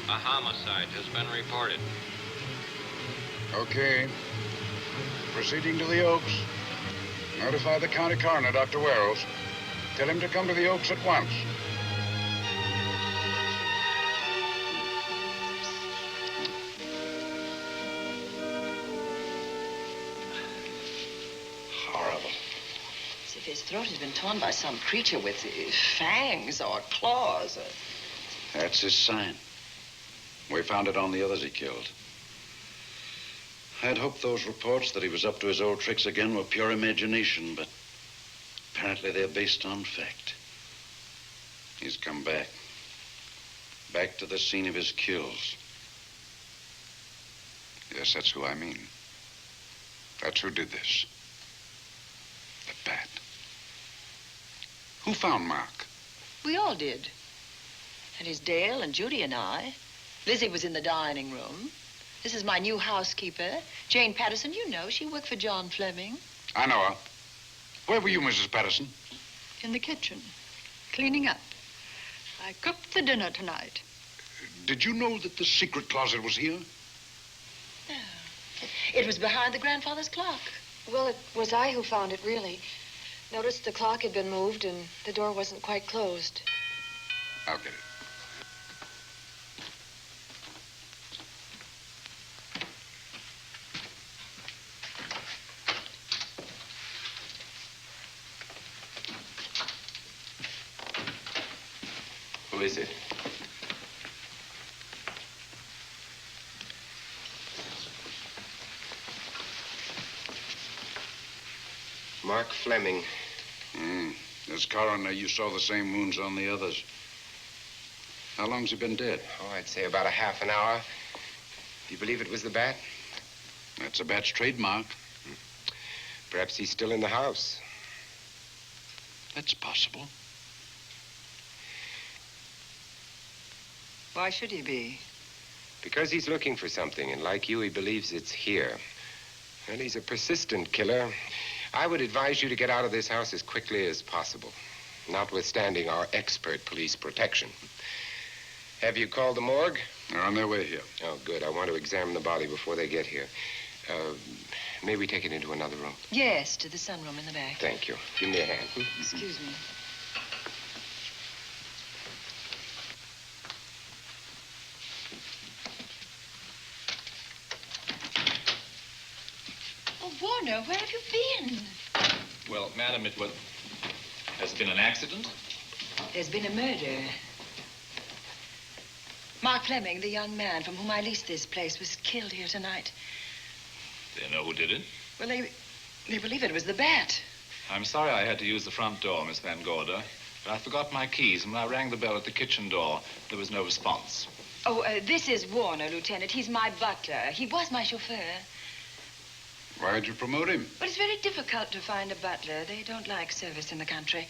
A homicide has been reported. Okay. Proceeding to the Oaks. Notify the county coroner, Dr. Wells. Tell him to come to the Oaks at once. Horrible. As if his throat has been torn by some creature with fangs or claws. That's his sign. We found it on the others he killed. I'd hoped those reports that he was up to his old tricks again were pure imagination, but apparently they're based on fact. He's come back. Back to the scene of his kills. Yes, that's who I mean. That's who did this. The bat. Who found Mark? We all did. And it's Dale and Judy and I. Lizzie was in the dining room. This is my new housekeeper, Jane Patterson. You know, she worked for John Fleming. I know her. Where were you, Mrs. Patterson? In the kitchen, cleaning up. I cooked the dinner tonight. Did you know that the secret closet was here? It was behind the grandfather's clock. Well, it was I who found it, really. Noticed the clock had been moved and the door wasn't quite closed. I'll get it. Who is it? Mark Fleming. As coroner, you saw the same wounds on the others. How long's he been dead? Oh, I'd say about a half an hour. Do you believe it was the bat? That's a bat's trademark. Perhaps he's still in the house. That's possible. Why should he be? Because he's looking for something, and like you, he believes it's here. And he's a persistent killer. I would advise you to get out of this house as quickly as possible, notwithstanding our expert police protection. Have you called the morgue? They're on their way here. Oh, good. I want to examine the body before they get here. May we take it into another room? Yes, to the sunroom in the back. Thank you. Give me a hand. Excuse me. Oh, Warner, where have you been? Well, madam, has been an accident? There's been a murder. Mark Fleming, the young man from whom I leased this place, was killed here tonight. They know who did it? Well, they believe it was the bat. I'm sorry I had to use the front door, Miss Van Gorder, but I forgot my keys, and when I rang the bell at the kitchen door, there was no response. Oh, this is Warner, Lieutenant. He's my butler. He was my chauffeur. Why'd you promote him? But it's very difficult to find a butler. They don't like service in the country.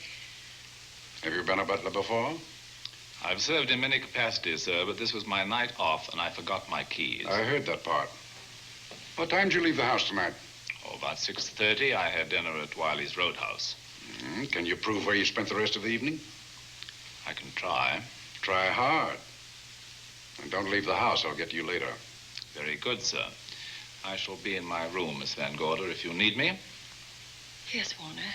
Have you been a butler before? I've served in many capacities, sir, but this was my night off, and I forgot my keys. I heard that part. What time did you leave the house tonight? Oh, about 6:30. I had dinner at Wiley's Roadhouse. Can you prove where you spent the rest of the evening? I can try. Try hard. And don't leave the house. I'll get to you later. Very good, sir. I shall be in my room, Miss Van Gorder, if you need me. Yes, Warner.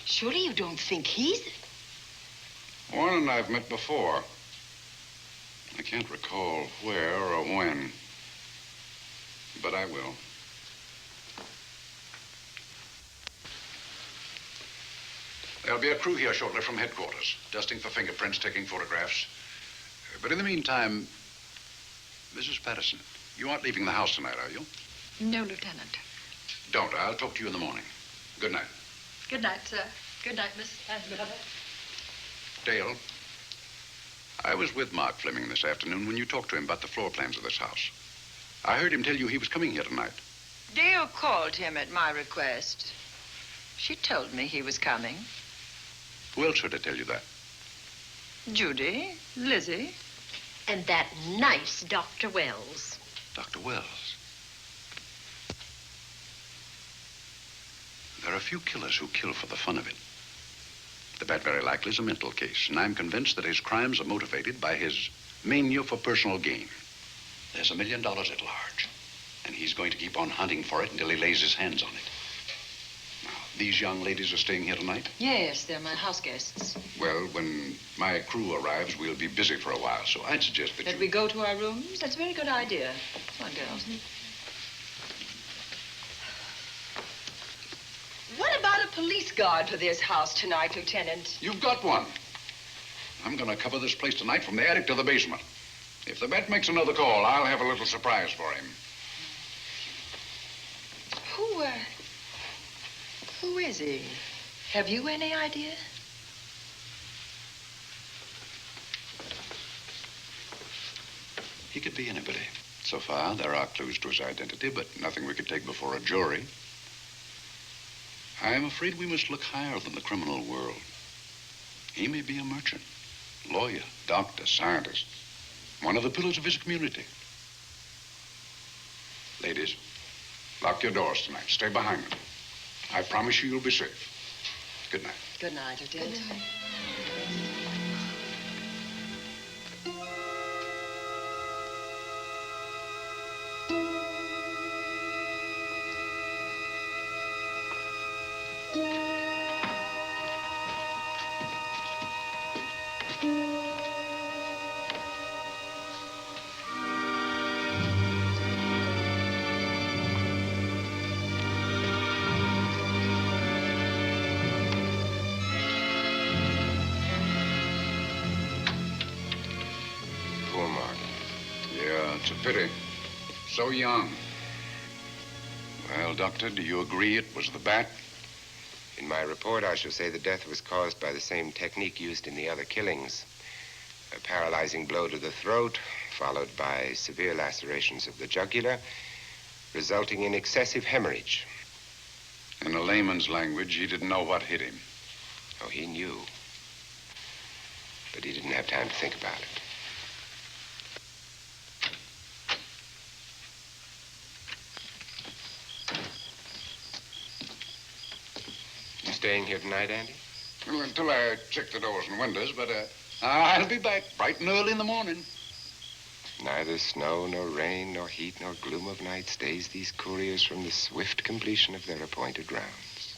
Surely you don't think he's... Warren and I've met before. I can't recall where or when, but I will. There'll be a crew here shortly from headquarters, dusting for fingerprints, taking photographs. But in the meantime, Mrs. Patterson, you aren't leaving the house tonight, are you? No, Lieutenant. Don't. I'll talk to you in the morning. Good night. Good night, sir. Good night, Miss Van Gorder. Dale, I was with Mark Fleming this afternoon when you talked to him about the floor plans of this house. I heard him tell you he was coming here tonight. Dale called him at my request. She told me he was coming. Who else would I tell you that? Judy, Lizzie. And that nice Dr. Wells. Dr. Wells. There are a few killers who kill for the fun of it. The bat very likely is a mental case, and I'm convinced that his crimes are motivated by his mania for personal gain. There's $1 million at large, and he's going to keep on hunting for it until he lays his hands on it. Now, these young ladies are staying here tonight? Yes, they're my house guests. Well, when my crew arrives, we'll be busy for a while, so I'd suggest that That we go to our rooms? That's a very good idea. Come on, girls. What about a police guard for this house tonight, Lieutenant? You've got one. I'm going to cover this place tonight from the attic to the basement. If the bat makes another call, I'll have a little surprise for him. Who is he? Have you any idea? He could be anybody. So far, there are clues to his identity, but nothing we could take before a jury. I'm afraid we must look higher than the criminal world. He may be a merchant, lawyer, doctor, scientist, one of the pillars of his community. Ladies, lock your doors tonight. Stay behind them. I promise you you'll be safe. Good night. Good night, Lieutenant. Good night. Poor Mark. Yeah, it's a pity. So young. Well, Doctor, do you agree it was the bat? In my report, I shall say the death was caused by the same technique used in the other killings. A paralyzing blow to the throat, followed by severe lacerations of the jugular, resulting in excessive hemorrhage. In a layman's language, he didn't know what hit him. Oh, he knew. But he didn't have time to think about it. You staying here tonight, Andy? Well, until I check the doors and windows, but I'll be back bright and early in the morning. Neither snow, nor rain, nor heat, nor gloom of night stays these couriers from the swift completion of their appointed rounds.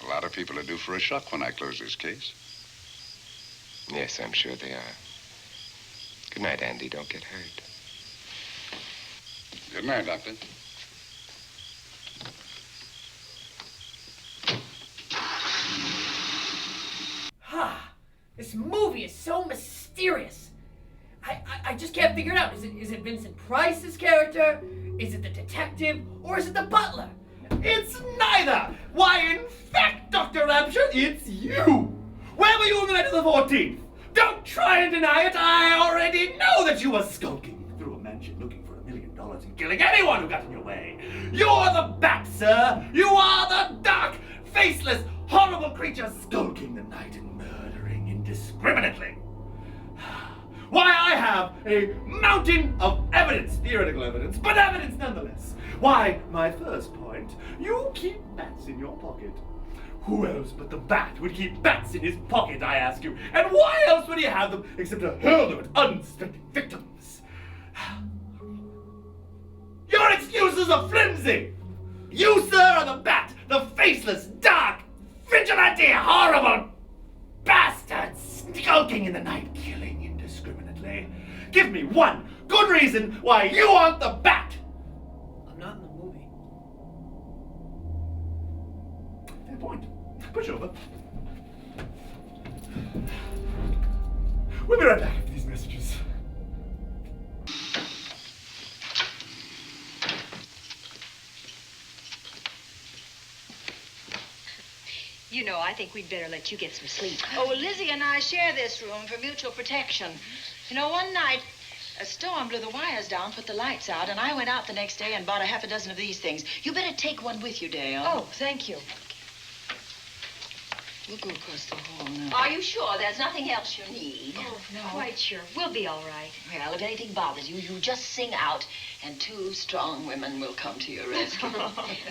A lot of people are due for a shock when I close this case. Yes, I'm sure they are. Good night, Andy. Don't get hurt. Good night, Doctor. This movie is so mysterious. I just can't figure it out. Is it Vincent Price's character? Is it the detective? Or is it the butler? It's neither! Why, in fact, Dr. Rapture, it's you! Where were you on the night of the 14th? Don't try and deny it! I already know that you were skulking through a mansion looking for $1 million and killing anyone who got in your way! You're the bat, sir! You are the dark, faceless, horrible creature skulking the night and murdering indiscriminately! Why, I have a mountain of evidence, theoretical evidence, but evidence nonetheless. Why, my first point, you keep bats in your pocket. Who else but the bat would keep bats in his pocket, I ask you? And why else would he have them except to hurl them at unsuspecting victims? Your excuses are flimsy! You, sir, are the bat, the faceless, dark, vigilante, horrible bastard skulking in the night, killing indiscriminately. Give me one good reason why you aren't the bat! I'm not in the movie. Fair point. Push over. We'll be right back after these messages. You know, I think we'd better let you get some sleep. Oh, well, Lizzie and I share this room for mutual protection. You know, one night, a storm blew the wires down, put the lights out, and I went out the next day and bought a half a dozen of these things. You better take one with you, Dale. Oh, thank you. We'll go across the hall now. Are you sure there's nothing else you need? Oh, no. Quite sure. We'll be all right. Well, if anything bothers you, you just sing out, and 2 strong women will come to your rescue.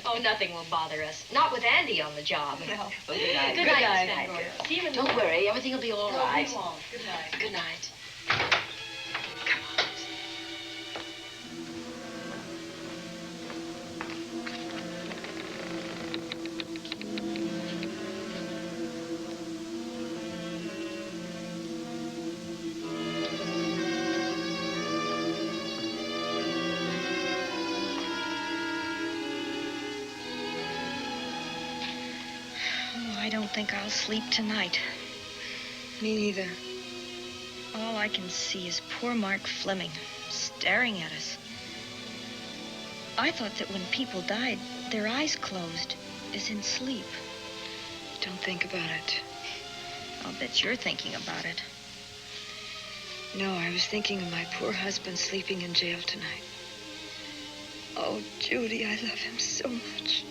Oh, nothing will bother us. Not with Andy on the job. No. Well, good night. Good night, Miss Van Gordon. See you in the Don't worry, everything will be all right. No, we won't. Good night. Good night. Come on. I don't think I'll sleep tonight. Me neither. All I can see is poor Mark Fleming staring at us. I thought that when people died, their eyes closed, as in sleep. Don't think about it. I'll bet you're thinking about it. No, I was thinking of my poor husband sleeping in jail tonight. Oh, Judy, I love him so much.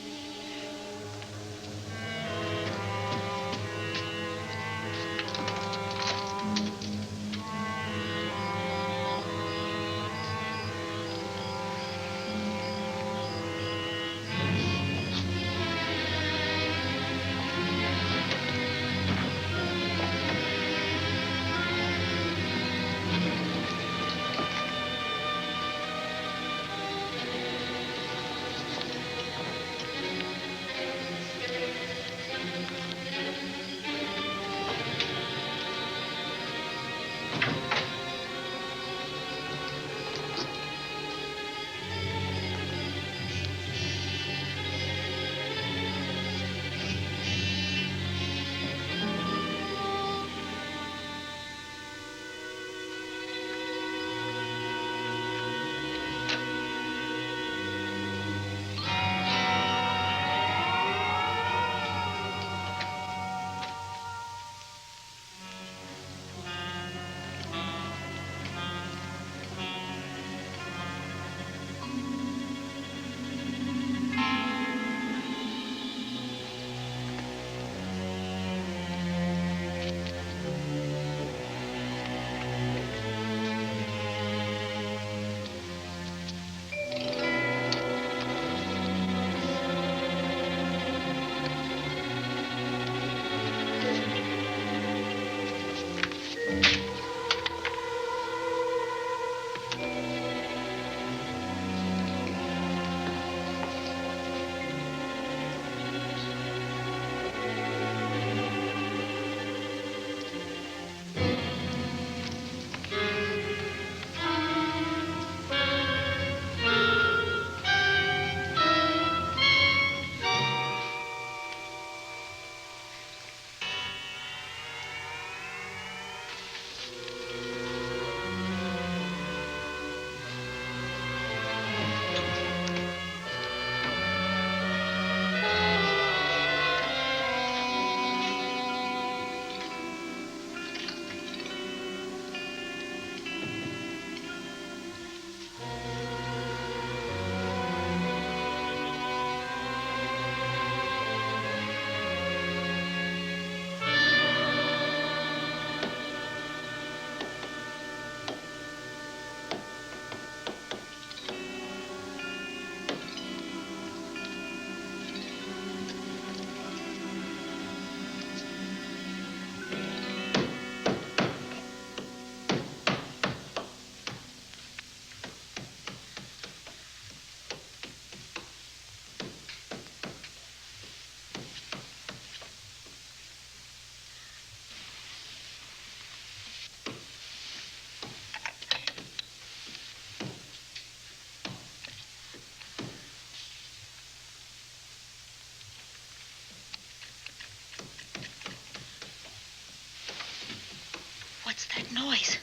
What's that noise?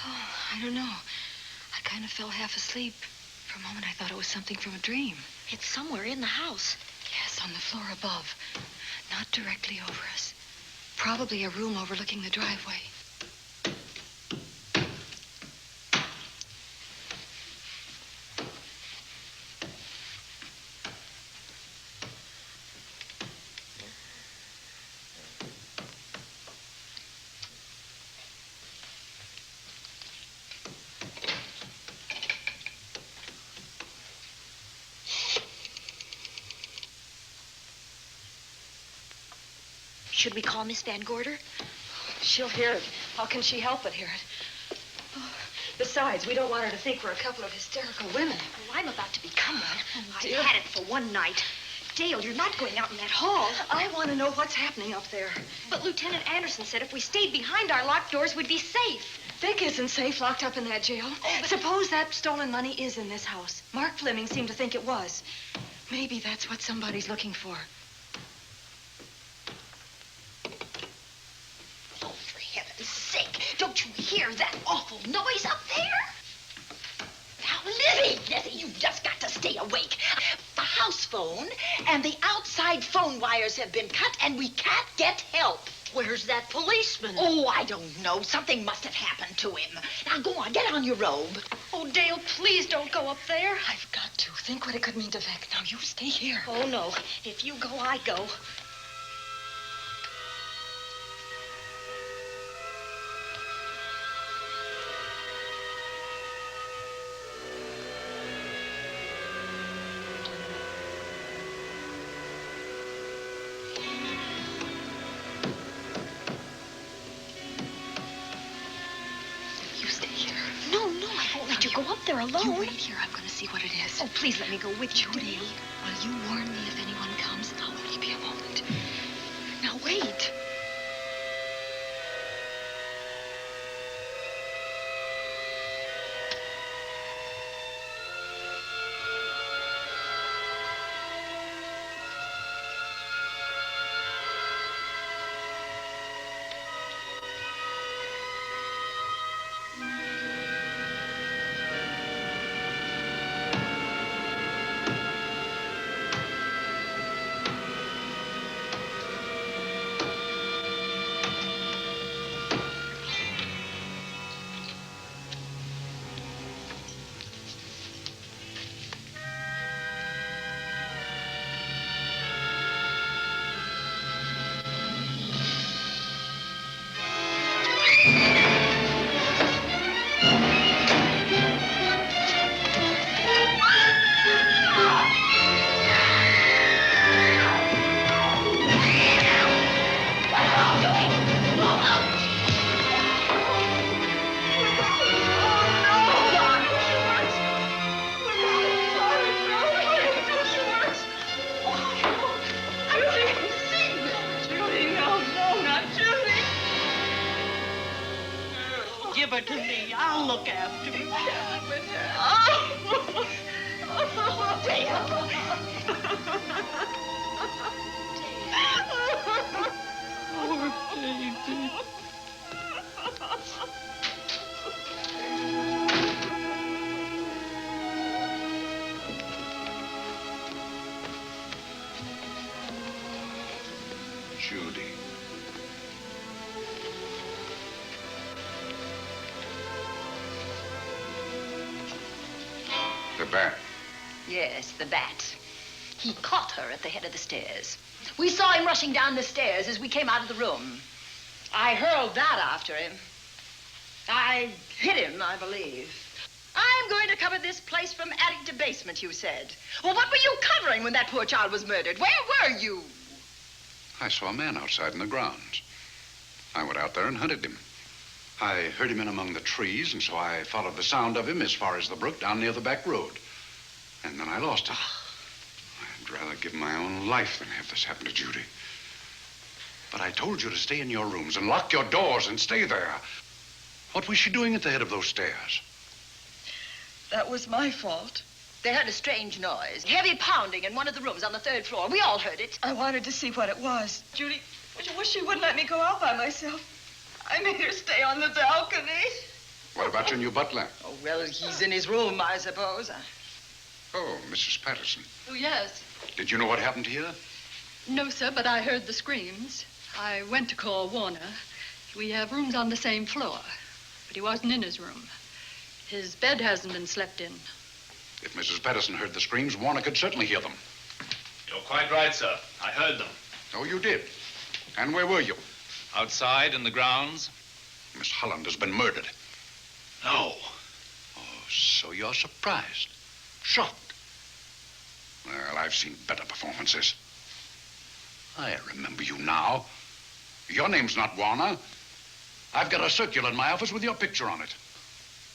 Oh, I don't know. I kind of fell half asleep. For a moment, I thought it was something from a dream. It's somewhere in the house. Yes, on the floor above. Not directly over us. Probably a room overlooking the driveway. Should we call Miss Van Gorder? She'll hear it. How can she help but hear it? Oh, besides, we don't want her to think we're a couple of hysterical women. Well, I'm about to become one. Oh, I've dear. had it for one night. Dale, you're not going out in that hall. I want to know what's happening up there. But Lieutenant Anderson said if we stayed behind our locked doors, we'd be safe. Vic isn't safe locked up in that jail. Oh, but... Suppose that stolen money is in this house. Mark Fleming seemed to think it was. Maybe that's what somebody's looking for. hear that awful noise up there? Now, Lizzie, you've just got to stay awake. The house phone and the outside phone wires have been cut, and we can't get help. Where's that policeman? Oh, I don't know. Something must have happened to him. Now, go on, get on your robe. Oh, Dale, please don't go up there. I've got to. Think what it could mean to Vic. Now, you stay here. Oh, no. If you go, I go. Go up there alone. You wait here. I'm going to see what it is. Oh, please let me go with you, Judy, will you warn me if anyone comes? I'll only be a moment. Now, wait. Give her to me. I'll look after her. Poor baby. Judy. The bat. Yes, the bat. He caught her at the head of the stairs. We saw him rushing down the stairs as we came out of the room. I hurled that after him. I hit him, I believe. I'm going to cover this place from attic to basement, you said. Well, what were you covering when that poor child was murdered? Where were you? I saw a man outside in the grounds. I went out there and hunted him. I heard him in among the trees, and so I followed the sound of him as far as the brook down near the back road. And then I lost him. I'd rather give my own life than have this happen to Judy. But I told you to stay in your rooms and lock your doors and stay there. What was she doing at the head of those stairs? That was my fault. They heard a strange noise. Heavy pounding in one of the rooms on the 3rd floor. We all heard it. I wanted to see what it was. Judy, I wish she wouldn't let me go out by myself. I made her stay on the balcony. What about your new butler? Oh, well, he's in his room, I suppose. Oh, Mrs. Patterson. Oh, yes. Did you know what happened here? No, sir, but I heard the screams. I went to call Warner. We have rooms on the same floor, but he wasn't in his room. His bed hasn't been slept in. If Mrs. Patterson heard the screams, Warner could certainly hear them. You're quite right, sir. I heard them. Oh, you did? And where were you? Outside in the grounds. Miss Holland has been murdered. No. Oh, so you're surprised. Shocked. Well, I've seen better performances. I remember you now. Your name's not Warner. I've got a circular in my office with your picture on it.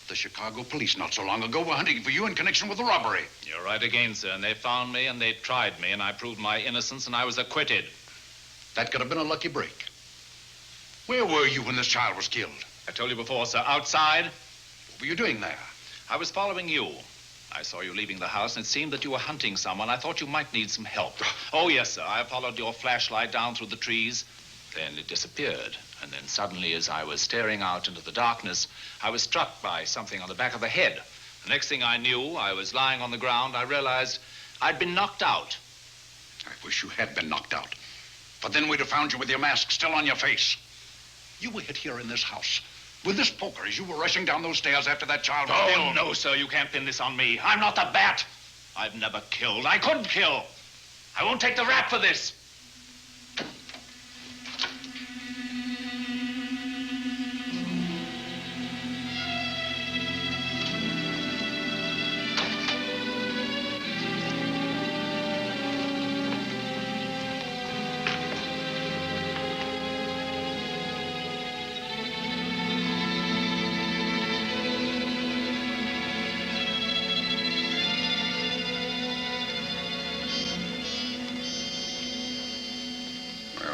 The Chicago police not so long ago were hunting for you in connection with the robbery. You're right again, sir. And they found me and they tried me, and I proved my innocence, and I was acquitted. That could have been a lucky break. Where were you when this child was killed? I told you before, sir. Outside. What were you doing there? I was following you. I saw you leaving the house, and it seemed that you were hunting someone. I thought you might need some help. Oh, yes, sir. I followed your flashlight down through the trees. Then it disappeared. And then suddenly, as I was staring out into the darkness, I was struck by something on the back of the head. The next thing I knew, I was lying on the ground. I realized I'd been knocked out. I wish you had been knocked out. But then we'd have found you with your mask still on your face. You were hit here in this house with this poker as you were rushing down those stairs after that child was killed. Oh, no, sir, you can't pin this on me. I'm not the bat. I've never killed. I couldn't kill. I won't take the rap for this.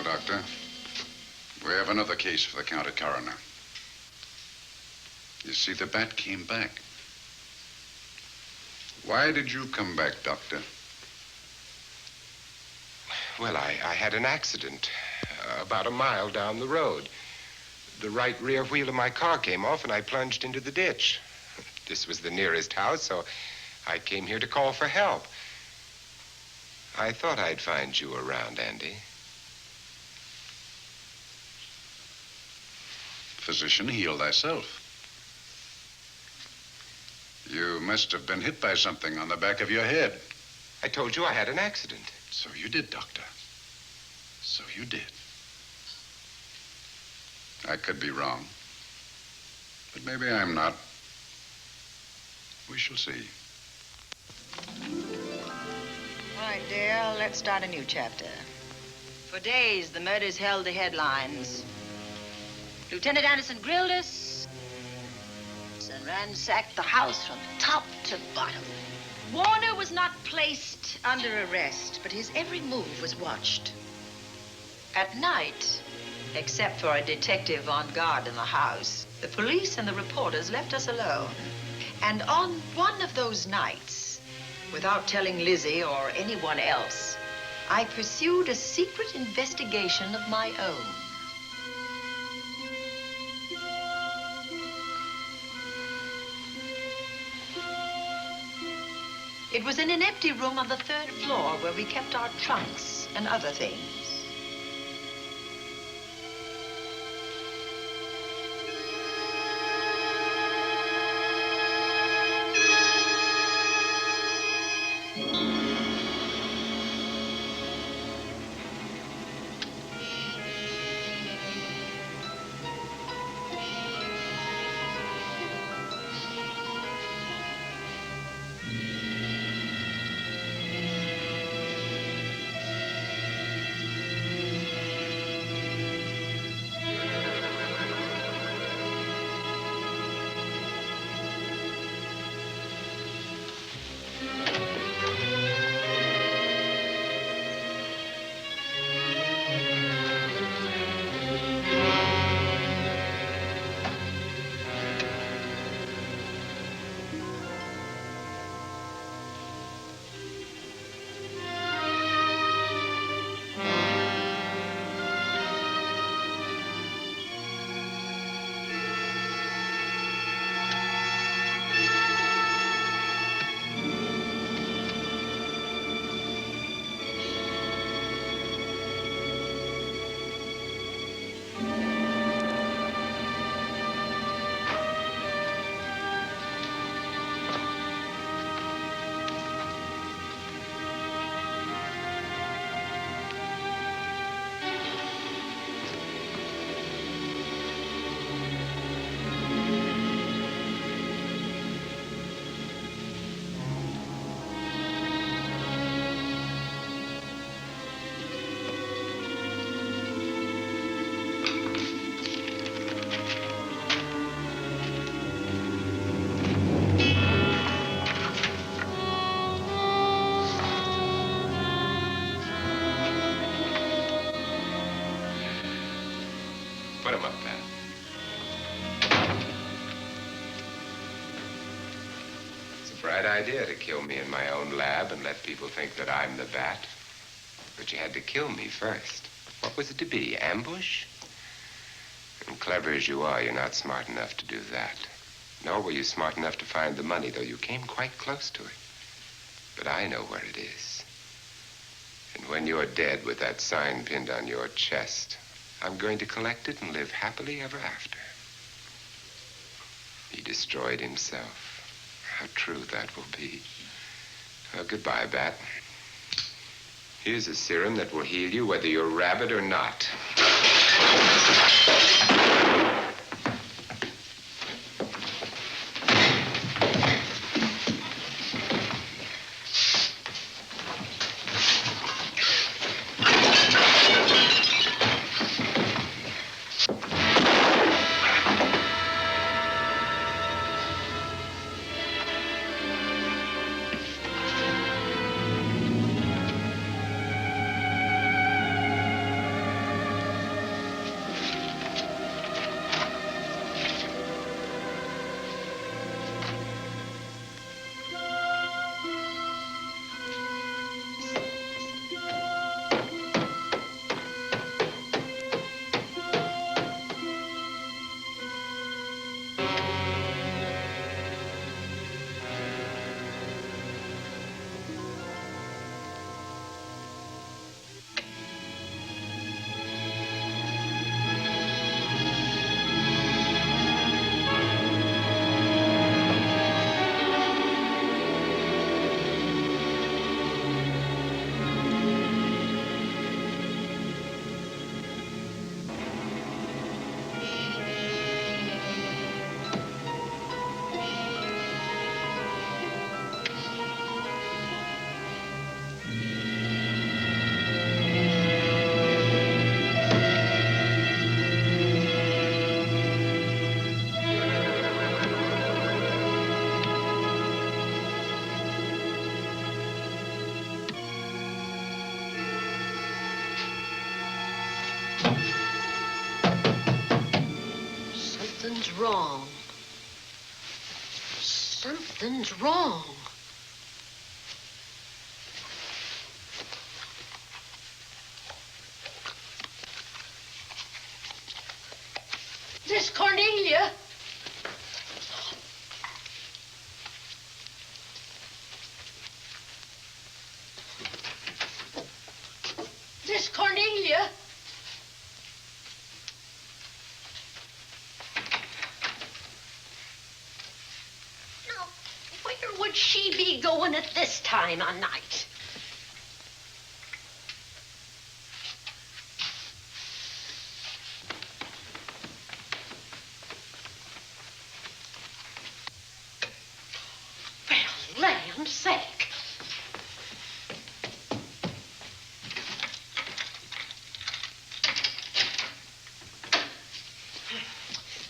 Doctor, we have another case for the county coroner. You see, the bat came back. Why did you come back, Doctor? Well, I had an accident about a mile down the road. The right rear wheel of my car came off, and I plunged into the ditch. This was the nearest house, so I came here to call for help. I thought I'd find you around, Andy. Physician, heal thyself. You must have been hit by something on the back of your head. I told you I had an accident. So you did, Doctor. So you did. I could be wrong. But maybe I'm not. We shall see. All right, dear, let's start a new chapter. For days, the murders held the headlines. Lieutenant Anderson grilled us and ransacked the house from top to bottom. Warner was not placed under arrest, but his every move was watched. At night, except for a detective on guard in the house, the police and the reporters left us alone. And on one of those nights, without telling Lizzie or anyone else, I pursued a secret investigation of my own. It was in an empty room on the 3rd floor where we kept our trunks and other things. Put him up, Pat. It's a bright idea to kill me in my own lab and let people think that I'm the bat. But you had to kill me first. What was it to be, ambush? And clever as you are, you're not smart enough to do that. Nor were you smart enough to find the money, though you came quite close to it. But I know where it is. And when you're dead with that sign pinned on your chest, I'm going to collect it and live happily ever after. He destroyed himself. How true that will be. Well, goodbye, Bat. Here's a serum that will heal you whether you're rabid or not. Something's wrong. Something's wrong. Miss Cornelia. Miss Cornelia. Where would she be going at this time of night? Well, land's sake.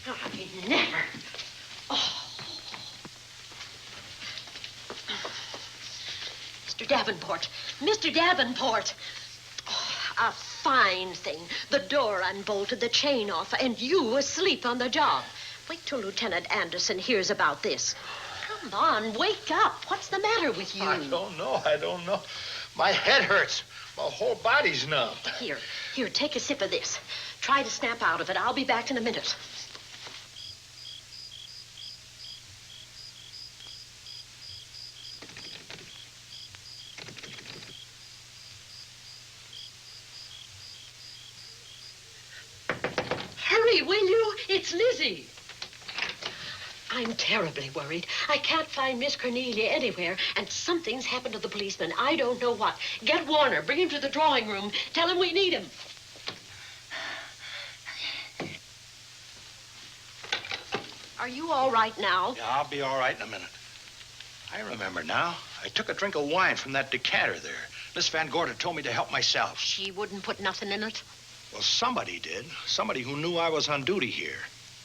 I never. Mr. Davenport. Mr. Davenport. Oh, a fine thing. The door unbolted, the chain off, and you asleep on the job. Wait till Lieutenant Anderson hears about this. Come on, wake up. What's the matter with you? I don't know. My head hurts. My whole body's numb. Here, take a sip of this. Try to snap out of it. I'll be back in a minute. Hurry, will you? It's Lizzie. I'm terribly worried. I can't find Miss Cornelia anywhere, and something's happened to the policeman. I don't know what. Get Warner. Bring him to the drawing room. Tell him we need him. Are you all right now? Yeah, I'll be all right in a minute. I remember now. I took a drink of wine from that decanter there. Miss Van Gorder told me to help myself. She wouldn't put nothing in it? Well, somebody did. Somebody who knew I was on duty here.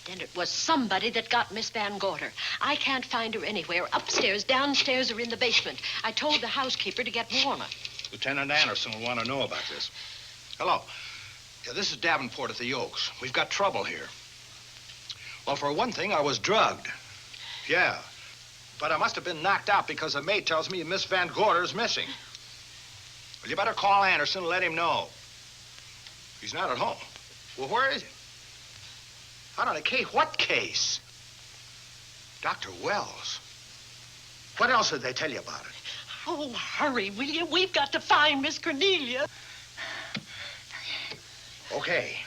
Then it was somebody that got Miss Van Gorder. I can't find her anywhere. Upstairs, downstairs, or in the basement. I told the housekeeper to get Warner. Lieutenant Anderson will want to know about this. Hello. Yeah, this is Davenport at the Oaks. We've got trouble here. Well, for one thing, I was drugged. Yeah. But I must have been knocked out because the maid tells me Miss Van Gorder's missing. Well, you better call Anderson and let him know. He's not at home. Well, where is he? Out on a case? What case? Dr. Wells. What else did they tell you about it? Oh, hurry, will you? We've got to find Miss Cornelia. Okay.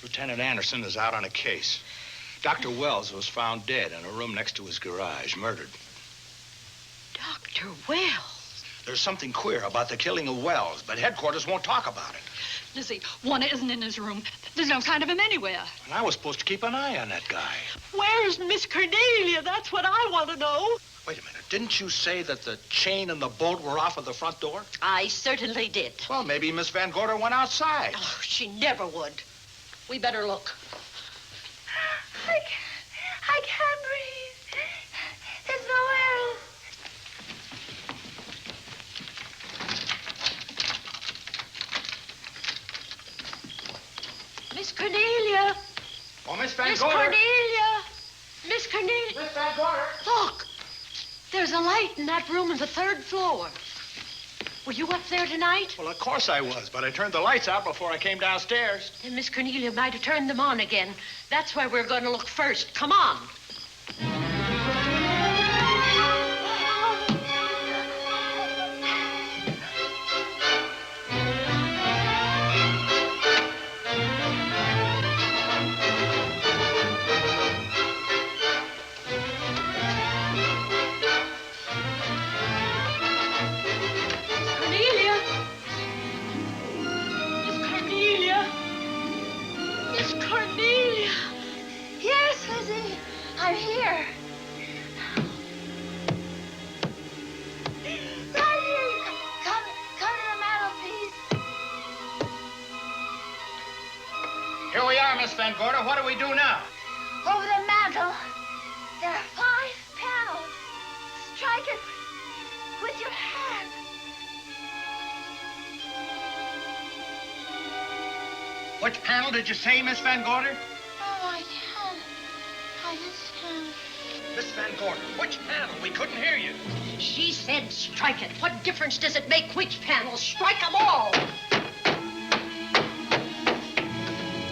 Lieutenant Anderson is out on a case. Dr. Wells was found dead in a room next to his garage, murdered. Dr. Wells. There's something queer about the killing of Wells, but headquarters won't talk about it. Lizzie, Warner isn't in his room. There's no sign of him anywhere. And I was supposed to keep an eye on that guy. Where's Miss Cornelia? That's what I want to know. Wait a minute. Didn't you say that the chain and the bolt were off of the front door? I certainly did. Well, maybe Miss Van Gorder went outside. Oh, she never would. We better look. I can't breathe. There's nowhere else. Miss Cornelia. Oh, Miss Van Miss Gorder. Cornelia. Miss Cornelia. Miss Van Gorder. Look. There's a light in that room on the 3rd floor. Were you up there tonight? Well, of course I was, but I turned the lights out before I came downstairs. Then Miss Cornelia might have turned them on again. That's where we're going to look first. Come on. Yes, Lizzie. I'm here. Right here. Come to the mantelpiece. Here we are, Miss Van Gorder. What do we do now? Over the mantel, there are 5 panels. Strike it with your hand. Which panel did you say, Miss Van Gorder? Oh, I can't. I just can't. Miss Van Gorder, which panel? We couldn't hear you. She said strike it. What difference does it make which panel? Strike them all.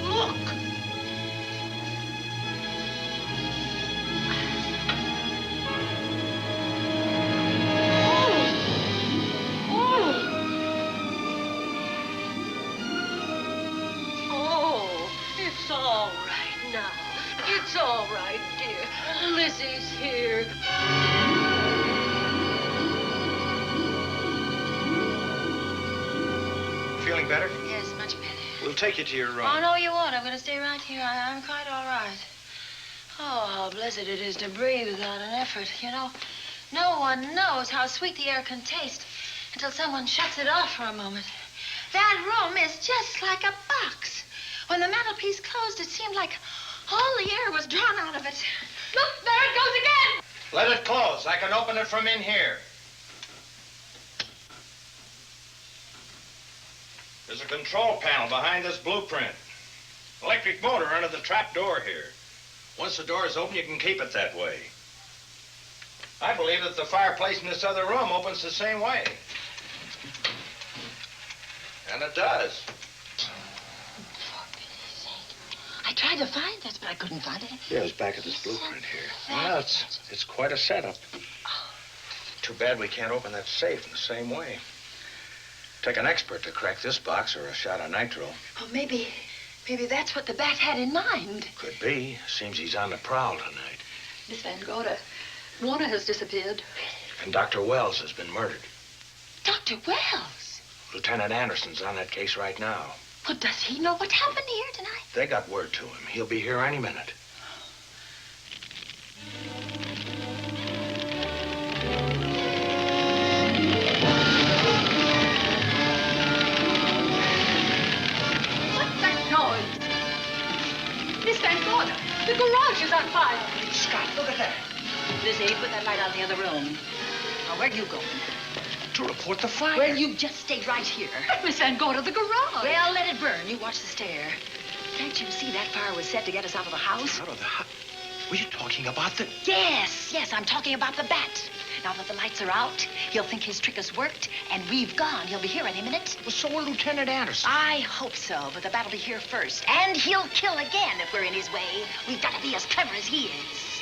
Look. It's all right now. It's all right, dear. Lizzie's here. Feeling better? Yes, much better. We'll take you to your room. Oh, no, you won't. I'm going to stay right here. I'm quite all right. Oh, how blessed it is to breathe without an effort. You know, no one knows how sweet the air can taste until someone shuts it off for a moment. That room is just like a box. When the mantelpiece closed, it seemed like all the air was drawn out of it. Look, there it goes again! Let it close. I can open it from in here. There's a control panel behind this blueprint. Electric motor under the trap door here. Once the door is open, you can keep it that way. I believe that the fireplace in this other room opens the same way. And it does. I tried to find this, but I couldn't find it. Yeah, it's back of this blueprint here. Well, it's quite a setup. Too bad we can't open that safe in the same way. Take an expert to crack this box or a shot of nitro. Oh, maybe that's what the bat had in mind. Could be. Seems he's on the prowl tonight. Miss Van Gorder, Warner has disappeared. And Dr. Wells has been murdered. Dr. Wells? Lieutenant Anderson's on that case right now. Well, does he know what happened here tonight? They got word to him. He'll be here any minute. What's that noise? Miss Van Gorder, the garage is on fire. Scott, look at that. Lizzie, put that light out in the other room. Now, where you going? To report the fire. Well, you just stay right here. But Miss Van Gorder, the garage. Well, let it burn. You watch the stair. Can't you see that fire was set to get us out of the house? Out of the house? Were you talking about the... Yes, I'm talking about the bat. Now that the lights are out, he'll think his trick has worked, and we've gone. He'll be here any minute. Well, so will Lieutenant Anderson. I hope so, but the bat'll be here first. And he'll kill again if we're in his way. We've got to be as clever as he is.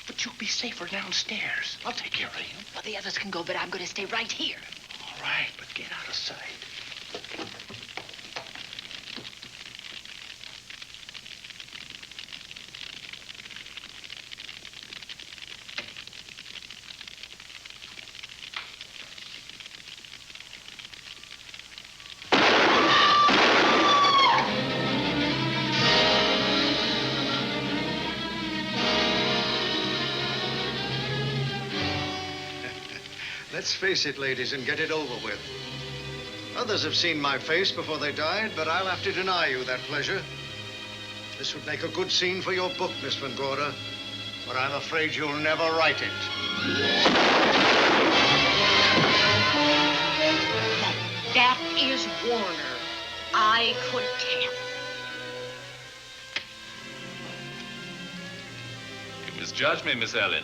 But you'll be safer downstairs. I'll take care of you. Well, the others can go, but I'm going to stay right here. All right, but get out of sight. Let's face it, ladies, and get it over with. Others have seen my face before they died, but I'll have to deny you that pleasure. This would make a good scene for your book, Miss Van Gorder, but I'm afraid you'll never write it. That is Warner. I couldn't tell. You misjudged me, Miss Ellen.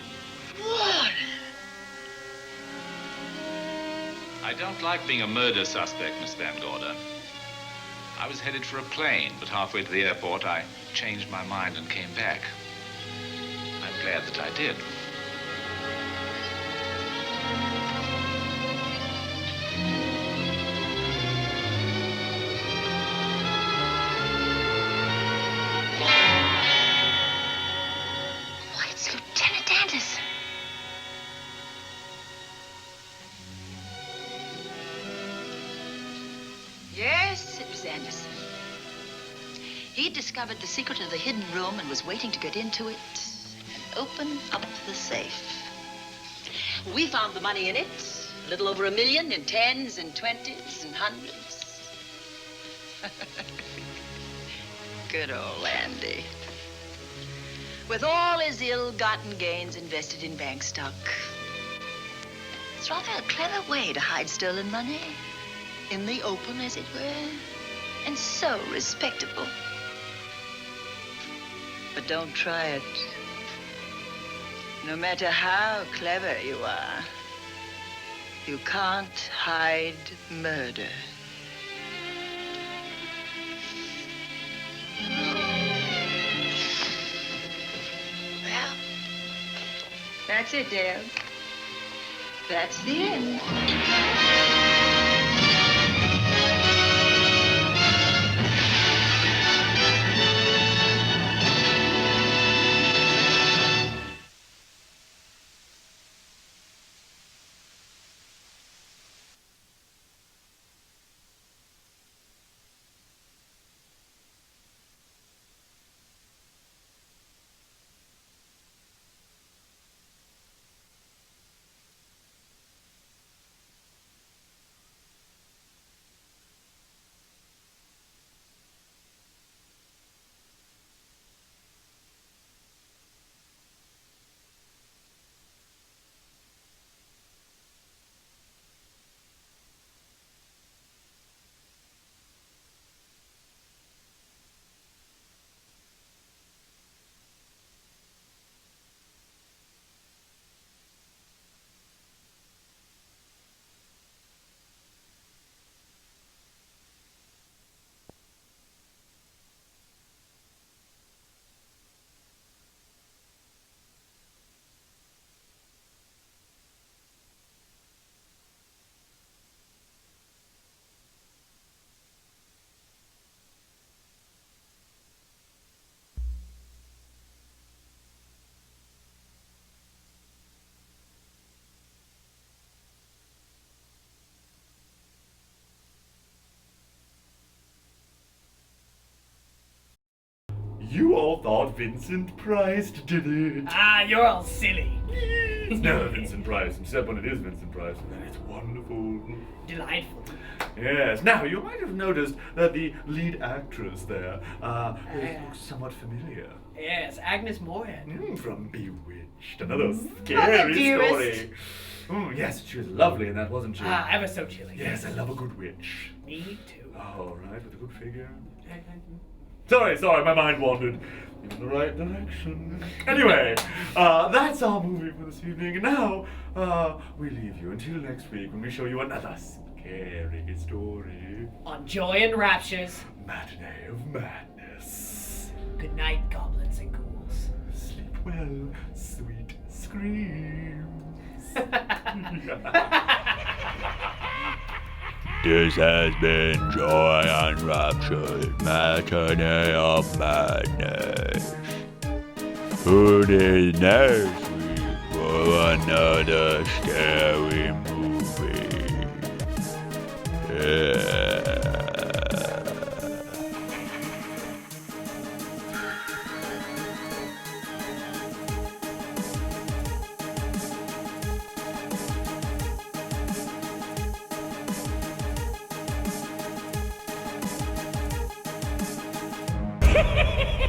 Warner! I don't like being a murder suspect, Miss Van Gorder. I was headed for a plane, but halfway to the airport, I changed my mind and came back. I'm glad that I did. Why, it's Lieutenant Anderson. Yes, it was Anderson. He discovered the secret of the hidden room and was waiting to get into it and open up the safe. We found the money in it, a little over $1 million in tens and twenties and hundreds. Good old Andy. With all his ill-gotten gains invested in bank stock. It's rather a clever way to hide stolen money. In the open, as it were, and so respectable. But don't try it. No matter how clever you are, you can't hide murder. Well, that's it, Dale. That's the end. You all thought Vincent Price did it. Ah, you're all silly. It's never Vincent Price, except when it is Vincent Price, and then it's wonderful. Delightful. Yes. Now, you might have noticed that the lead actress there looks somewhat familiar. Yes, Agnes Moorehead. From Bewitched. Another scary dearest. story. Yes, she was lovely in that, wasn't she? Ah, ever so chilly. Yes, I love a good witch. Me too. All right, with a good figure. Sorry, my mind wandered in the right direction. Anyway, that's our movie for this evening. And now, we leave you until next week when we show you another scary story. On Joy and Raptures. Matinee of Madness. Good night, goblins and ghouls. Sleep well, sweet screams. This has been Joy and Rapture's Matinee of Madness. Tune in next week for another scary movie. Yeah. Ha ha ha!